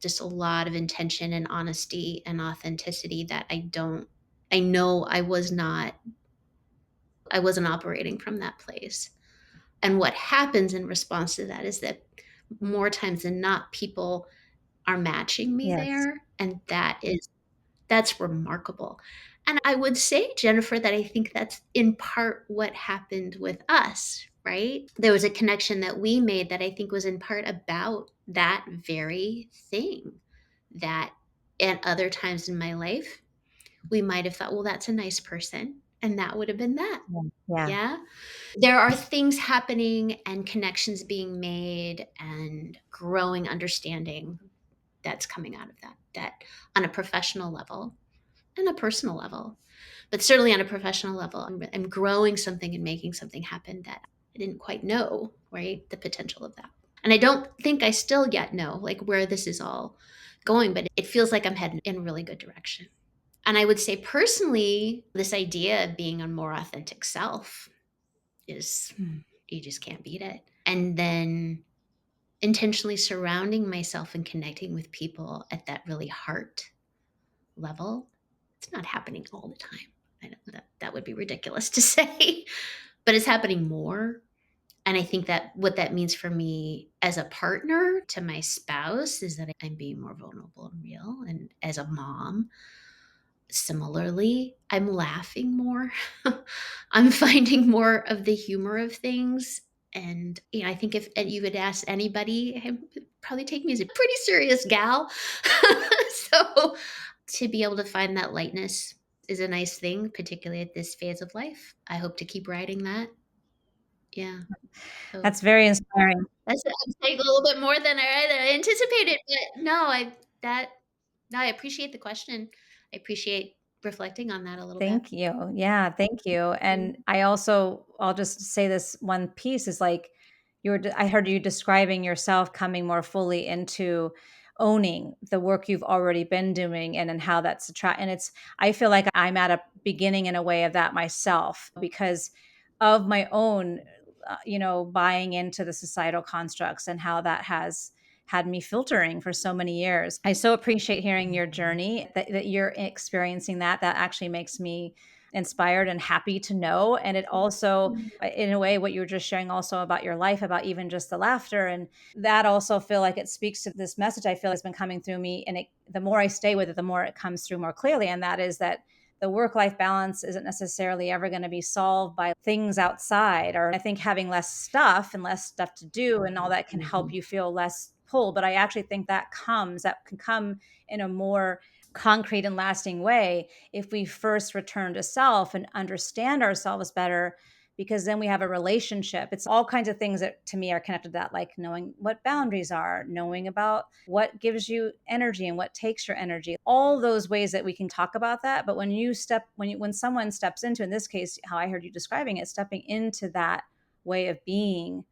Just a lot of intention and honesty and authenticity that I know I wasn't operating from that place. And what happens in response to that is that more times than not, people are matching me yes. there. And that's remarkable. And I would say, Jennifer, that I think that's in part what happened with us, right? There was a connection that we made that I think was in part about that very thing that at other times in my life, we might have thought, well, that's a nice person. And that would have been that. Yeah. Yeah. Yeah. There are things happening and connections being made and growing understanding that's coming out of that on a professional level and a personal level, but certainly on a professional level, I'm growing something and making something happen that I didn't quite know, right? The potential of that. And I don't think I still yet know like where this is all going, but it feels like I'm heading in a really good direction. And I would say personally, this idea of being a more authentic self is, Mm, you just can't beat it. And then intentionally surrounding myself and connecting with people at that really heart level. It's not happening all the time. I know that would be ridiculous to say, but it's happening more. And I think that what that means for me as a partner to my spouse is that I'm being more vulnerable and real. And as a mom, similarly, I'm laughing more. I'm finding more of the humor of things. And I think if you would ask anybody, I would probably take me as a pretty serious gal. So to be able to find that lightness is a nice thing, particularly at this phase of life. I hope to keep riding that. Yeah. So that's very inspiring. I'm saying a little bit more than I anticipated, but no, that no, I appreciate the question. I appreciate reflecting on that a little bit. Thank you. Yeah, thank you. And I'll just say this one piece is like I heard you describing yourself coming more fully into owning the work you've already been doing and then how that's and it's I feel like I'm at a beginning in a way of that myself because of my own buying into the societal constructs and how that has had me filtering for so many years. I so appreciate hearing your journey that you're experiencing that. That actually makes me inspired and happy to know. And it also, in a way, what you were just sharing also about your life, about even just the laughter. And that also feel like it speaks to this message I feel has been coming through me. And the more I stay with it, the more it comes through more clearly. And that is that the work life balance isn't necessarily ever going to be solved by things outside. Or I think having less stuff to do and all that can help you feel less pull. But I actually think that can come in a more concrete and lasting way if we first return to self and understand ourselves better, because then we have a relationship. It's all kinds of things that to me are connected to that, like knowing what boundaries are, knowing about what gives you energy and what takes your energy, all those ways that we can talk about that. But when someone steps into, in this case, how I heard you describing it, stepping into that way of being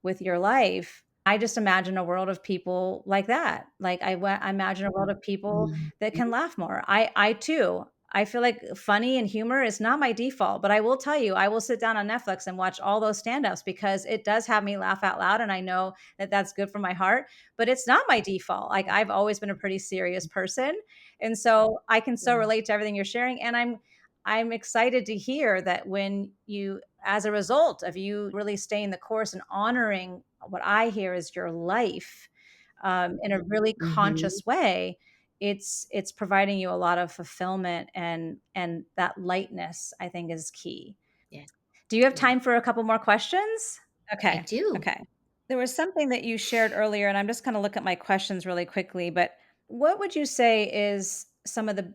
with your life, I just imagine a world of people like that. Like I imagine a world of people that can laugh more. I too. I feel like funny and humor is not my default, but I will tell you, I will sit down on Netflix and watch all those stand-ups because it does have me laugh out loud, and I know that that's good for my heart, but it's not my default. Like I've always been a pretty serious person, and so I can so relate to everything you're sharing, and I'm excited to hear that when you, as a result of you really staying the course and honoring what I hear is your life in a really Mhm. conscious way, it's providing you a lot of fulfillment, and that lightness I think is key. Yeah, Do you have yeah. time for a couple more questions? I Okay. do. Okay. There was something that you shared earlier, and I'm just going to look at my questions really quickly. But what would you say is some of the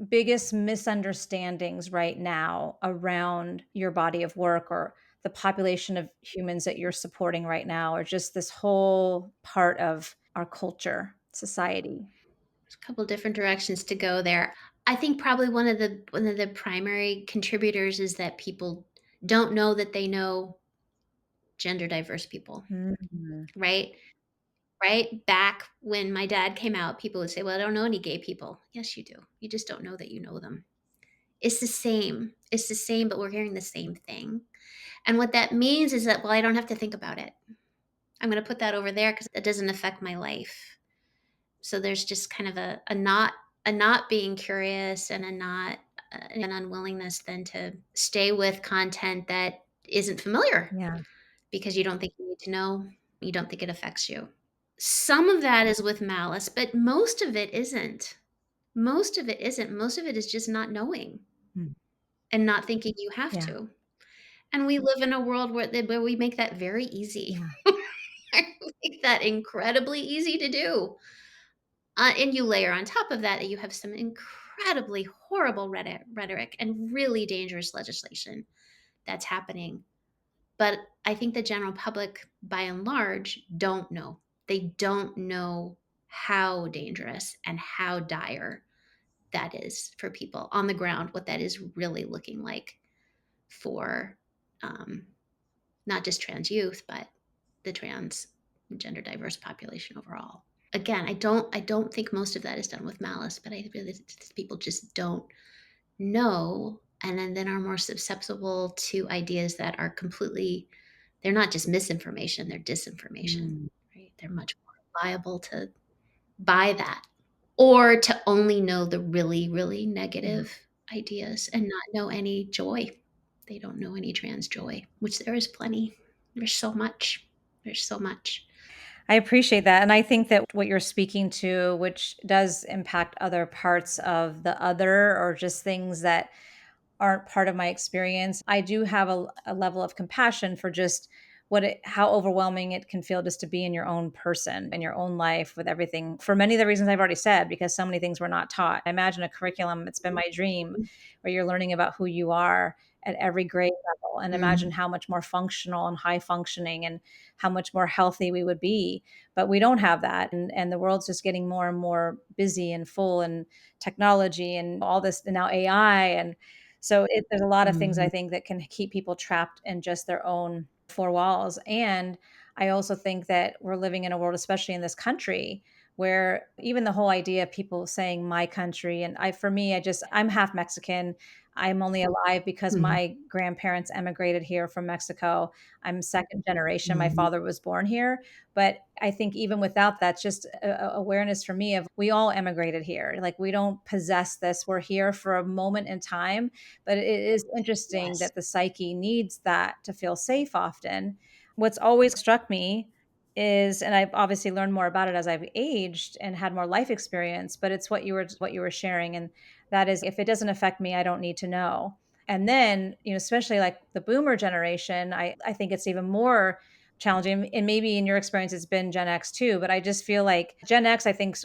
biggest misunderstandings right now around your body of work or the population of humans that you're supporting right now, or just this whole part of our culture, society? There's a couple different directions to go there. I think probably one of the primary contributors is that people don't know that they know gender diverse people, Mhm. right? Right? Back when my dad came out, people would say, "Well, I don't know any gay people." Yes, you do. You just don't know that you know them. It's the same. It's the same, but we're hearing the same thing. And what that means is that, well, I don't have to think about it. I'm going to put that over there because it doesn't affect my life. So there's just kind of a not being curious and a not an unwillingness then to stay with content that isn't familiar Yeah. because you don't think you need to know, you don't think it affects you. Some of that is with malice, but most of it isn't. Most of it isn't. Most of it is just not knowing Mm. and not thinking you have Yeah. to. And we live in a world where we make that very easy. Yeah. Make that incredibly easy to do. And you layer on top of that that you have some incredibly horrible rhetoric and really dangerous legislation that's happening. But I think the general public, by and large, don't know. They don't know how dangerous and how dire that is for people on the ground, what that is really looking like for um, not just trans youth, but the trans gender diverse population overall. Again, I don't think most of that is done with malice, but I really people just don't know and then are more susceptible to ideas that are completely they're not just misinformation, they're disinformation, Mm. right? They're much more liable to buy that or to only know the really, really Yeah. negative ideas and not know any joy. They don't know any trans joy, which there is plenty. There's so much. There's so much. I appreciate that. And I think that what you're speaking to, which does impact other parts of the other or just things that aren't part of my experience, I do have a level of compassion for just how overwhelming it can feel just to be in your own person, in your own life with everything for many of the reasons I've already said, because so many things were not taught. I imagine a curriculum, it's been my dream, where you're learning about who you are at every grade level, and imagine Mhm. how much more functional and high functioning and how much more healthy we would be. But we don't have that. And the world's just getting more and more busy and full, and technology and all this, and now AI. And so there's a lot of things I Mhm. think that can keep people trapped in just their own four walls. And I also think that we're living in a world, especially in this country, where even the whole idea of people saying my country, and for me, I'm half Mexican. I'm only alive because Mhm. my grandparents emigrated here from Mexico. I'm second generation. My Mhm. father was born here. But I think even without that, just awareness for me of we all emigrated here. Like we don't possess this. We're here for a moment in time. But it is interesting Yes. that the psyche needs that to feel safe often. What's always struck me is, and I've obviously learned more about it as I've aged and had more life experience, but it's what you were sharing. And that is, if it doesn't affect me, I don't need to know. And then, especially like the boomer generation, I think it's even more challenging. And maybe in your experience, it's been Gen X too, but I just feel like Gen X, I think,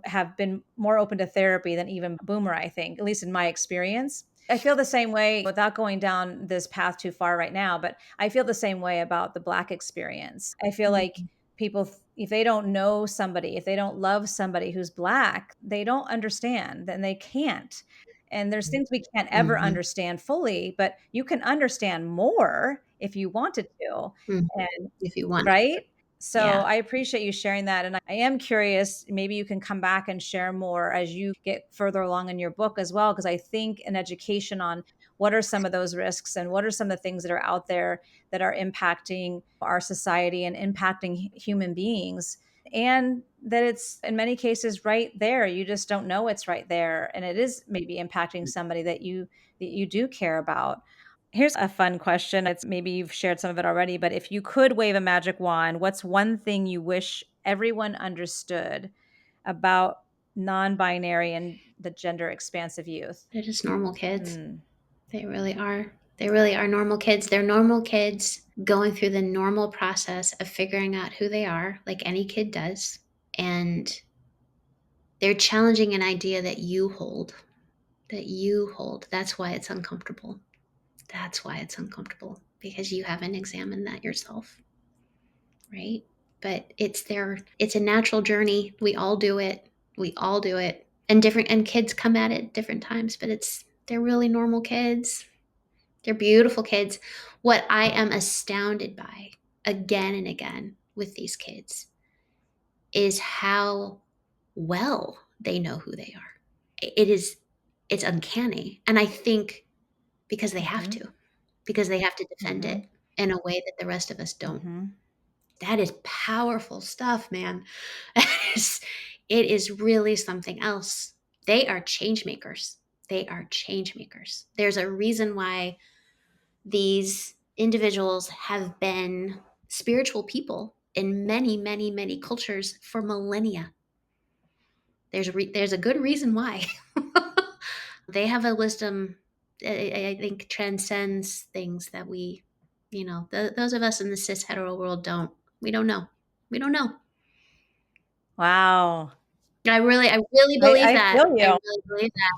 have been more open to therapy than even boomer, I think, at least in my experience. I feel the same way without going down this path too far right now, but I feel the same way about the Black experience. I feel like Mhm. people, if they don't know somebody, if they don't love somebody who's Black, they don't understand and they can't. And there's things we can't ever Mhm. understand fully, but you can understand more if you wanted to. Mhm. And If you wanted to. right? So Yeah. I appreciate you sharing that. And I am curious, maybe you can come back and share more as you get further along in your book as well. Because I think an education on what are some of those risks and what are some of the things that are out there that are impacting our society and impacting human beings. And that it's in many cases right there. You just don't know it's right there. And it is maybe impacting somebody that you do care about. Here's a fun question. It's maybe you've shared some of it already, but if you could wave a magic wand, what's one thing you wish everyone understood about non-binary and the gender expansive youth? They're just normal kids. Hmm. They really are. They really are normal kids. They're normal kids going through the normal process of figuring out who they are, like any kid does. And they're challenging an idea that you hold, that you hold. That's why it's uncomfortable. That's why it's uncomfortable because you haven't examined that yourself, right? But it's a natural journey. We all do it. We all do it. And kids come at it different times, but they're really normal kids. They're beautiful kids. What I am astounded by again and again with these kids is how well they know who they are. It is it's uncanny. And I think because they have Mhm. to, because they have to defend Mhm. it in a way that the rest of us don't. Mhm. That is powerful stuff, man. It is really something else. They are change makers. They are change makers. There's a reason why these individuals have been spiritual people in many, many, many cultures for millennia. There's a good reason why. They have a wisdom I think transcends things that those of us in the cis hetero world don't. We don't know. We don't know. Wow. I really believe I that. feel I you. really believe that.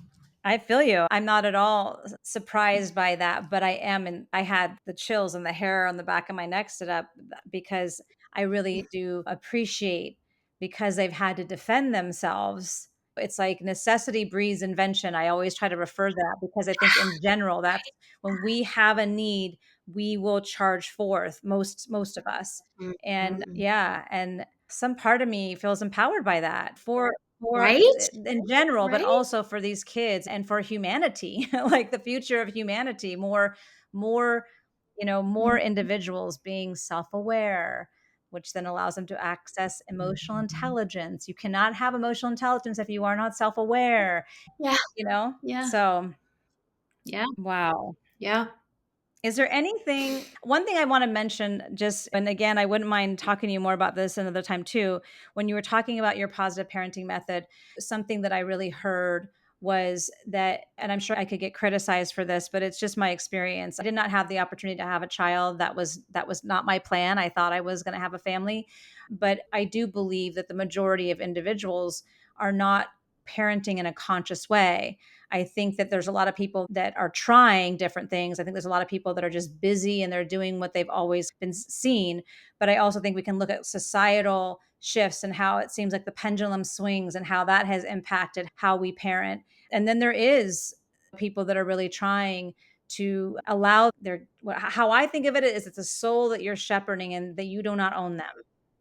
I feel you. I'm not at all surprised by that, but I am. And I had the chills and the hair on the back of my neck stood up because I really do appreciate because they've had to defend themselves. It's like necessity breeds invention. I always try to refer to that because I think in general, that's when we have a need, we will charge forth most of us. And Mhm. yeah, and some part of me feels empowered by that for Right? in general, but Right? also for these kids and for humanity, like the future of humanity, more, more Mhm. individuals being self-aware, which then allows them to access emotional intelligence. You cannot have emotional intelligence if you are not self-aware, Yeah. you know? Yeah. So, Yeah. wow. Yeah. Is there anything one thing I wanna mention just and again, I wouldn't mind talking to you more about this another time too. When you were talking about your positive parenting method, something that I really heard was that and I'm sure I could get criticized for this, but it's just my experience. I did not have the opportunity to have a child. That was not my plan. I thought I was gonna have a family, but I do believe that the majority of individuals are not parenting in a conscious way. I think that there's a lot of people that are trying different things. I think there's a lot of people that are just busy and they're doing what they've always been seen. But I also think we can look at societal shifts and how it seems like the pendulum swings and how that has impacted how we parent. And then there is people that are really trying to allow how I think of it is it's a soul that you're shepherding and that you do not own them.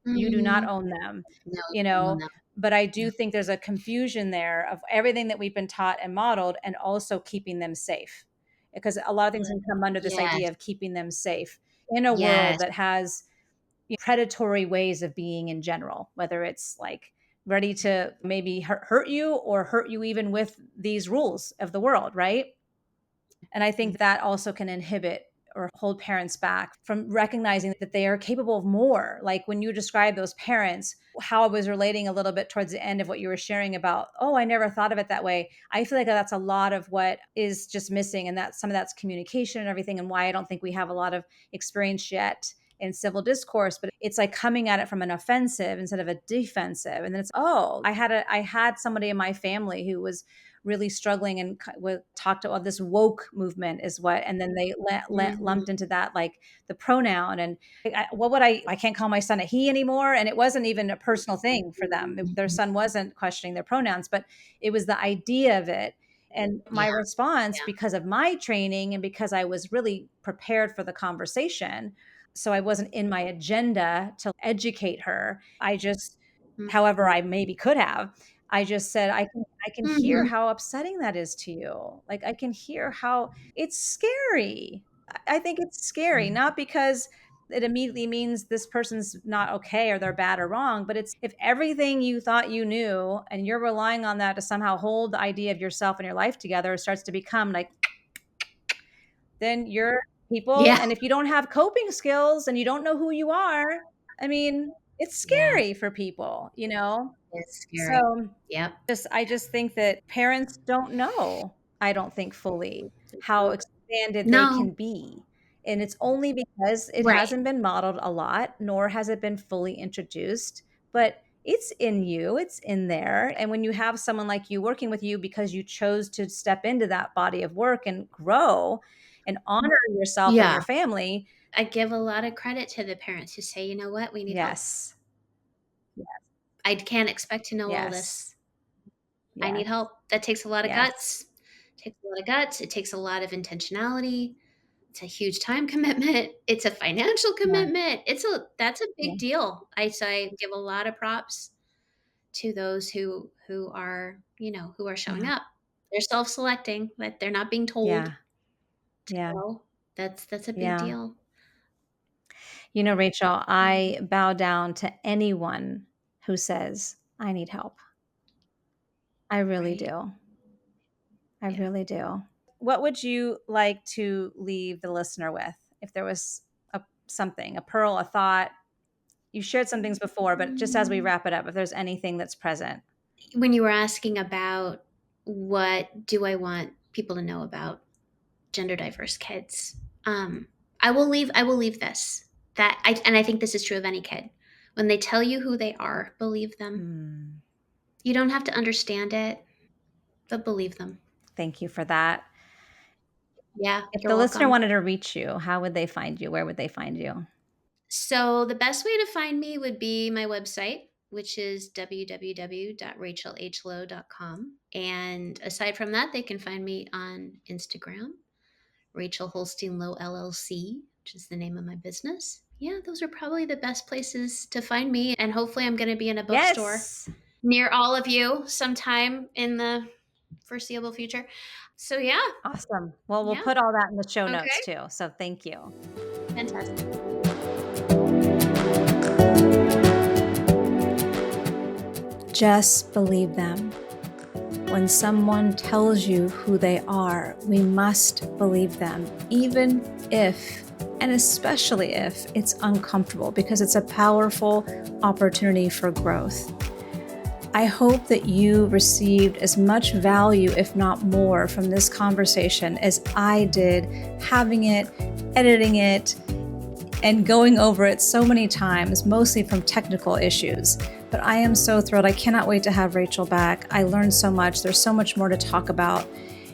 You do not Mhm. own them, No, you you will know? not. But I Yeah. do think there's a confusion there of everything that we've been taught and modeled and also keeping them safe. Because a lot of things can come under this Yes. idea of keeping them safe in a world Yes. that has predatory ways of being in general, whether it's like ready to maybe hurt you or hurt you even with these rules of the world, right? And I think that also can inhibit or hold parents back from recognizing that they are capable of more. Like when you describe those parents, how I was relating a little bit towards the end of what you were sharing about, oh, I never thought of it that way. I feel like that's a lot of what is just missing. And that some of that's communication and everything, and why I don't think we have a lot of experience yet in civil discourse, but it's like coming at it from an offensive instead of a defensive. And then it's, oh, I had somebody in my family who was really struggling and talked about this woke movement is what, and then they Mhm. lumped into that like the pronoun and what would I can't call my son a he anymore, and it wasn't even a personal thing for them. Their Mhm. son wasn't questioning their pronouns, but it was the idea of it. And my Yeah, response, yeah. because of my training and because I was really prepared for the conversation, so I wasn't in my agenda to educate her. I just, however, Mhm. I maybe could have. I just said, I can hear Mhm. how upsetting that is to you. Like I can hear how it's scary. I think it's scary, Yeah. not because it immediately means this person's not okay or they're bad or wrong, but it's if everything you thought you knew and you're relying on that to somehow hold the idea of yourself and your life together starts to become like, then you're people. Yeah. And if you don't have coping skills and you don't know who you are, I mean, it's Yeah. scary for people, you know? It's scary. So Yep. I just think that parents don't know, I don't think fully how Nope. expanded they No. can be. And it's only because it Right. hasn't been modeled a lot, nor has it been fully introduced, but it's in you, it's in there. And when you have someone like you working with you because you chose to step into that body of work and grow and honor yourself and your Yeah. family, I give a lot of credit to the parents who say, "You know what? We need help. yes. I can't expect to know all Yes. this. I Yes. need help." That takes a lot of Yes. guts. It takes a lot of guts. It takes a lot of intentionality. It's a huge time commitment. It's a financial Yeah. commitment. That's a Yeah. big deal. I give a lot of props to those who are, who are showing Yeah. up. They're self-selecting, but they're not being told Yeah. to Yeah. go. That's a big Yeah. deal. Rachel, Mhm. I bow down to anyone who says, I need help. I really Right? do. I Yeah. really do. What would you like to leave the listener with? If there was something, a pearl, a thought, you shared some things before, but just as we Mm. wrap it up, if there's anything that's present. When you were asking about what do I want people to know about gender diverse kids, I will leave this. And I think this is true of any kid. When they tell you who they are, believe them. Hmm. You don't have to understand it, but believe them. Thank you for that. Yeah, If you're the listener welcome. wanted to reach you, how would they find you? Where would they find you? So the best way to find me would be my website, which is www.rachelhlow.com. And aside from that, they can find me on Instagram, Rachel Hulstein-Lowe LLC, which is the name of my business. Yeah, those are probably the best places to find me. And hopefully, I'm going to be in a bookstore Yes. near all of you sometime in the foreseeable future. So, yeah, Awesome. Well, we'll yeah. put all that in the show notes Okay. too. So thank you. Fantastic. Just believe them. When someone tells you who they are, we must believe them, even if, and especially if, it's uncomfortable, because it's a powerful opportunity for growth. I hope that you received as much value, if not more, from this conversation as I did, having it, editing it, and going over it so many times, mostly from technical issues. But I am so thrilled. I cannot wait to have Rachel back. I learned so much. There's so much more to talk about.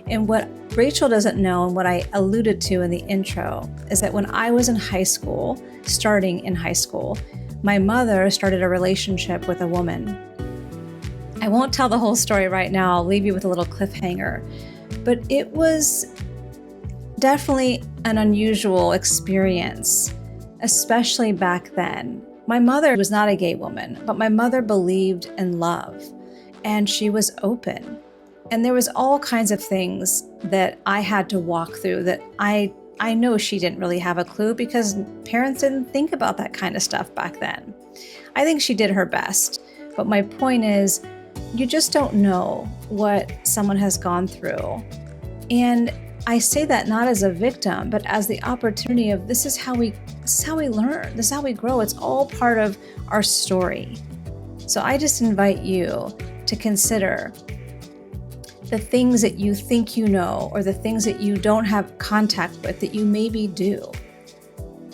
And what Rachel doesn't know, and what I alluded to in the intro, is that when I was in high school, starting in high school, my mother started a relationship with a woman. I won't tell the whole story right now. I'll leave you with a little cliffhanger. But it was definitely an unusual experience, especially back then. My mother was not a gay woman, but my mother believed in love, and she was open. And there was all kinds of things that I had to walk through that I know she didn't really have a clue, because parents didn't think about that kind of stuff back then. I think she did her best. But my point is, you just don't know what someone has gone through. And I say that not as a victim, but as the opportunity of this is how we learn, this is how we grow. It's all part of our story. So I just invite you to consider the things that you think you know, or the things that you don't have contact with that you maybe do,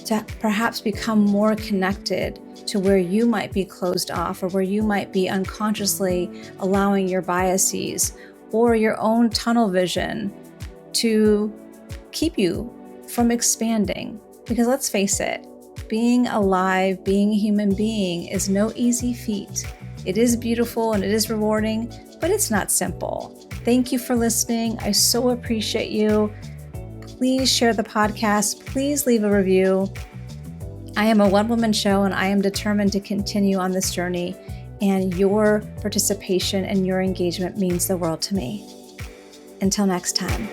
to perhaps become more connected to where you might be closed off, or where you might be unconsciously allowing your biases or your own tunnel vision to keep you from expanding. Because let's face it, being alive, being a human being is no easy feat. It is beautiful and it is rewarding, but it's not simple. Thank you for listening. I so appreciate you. Please share the podcast. Please leave a review. I am a one-woman show, and I am determined to continue on this journey, and your participation and your engagement means the world to me. Until next time.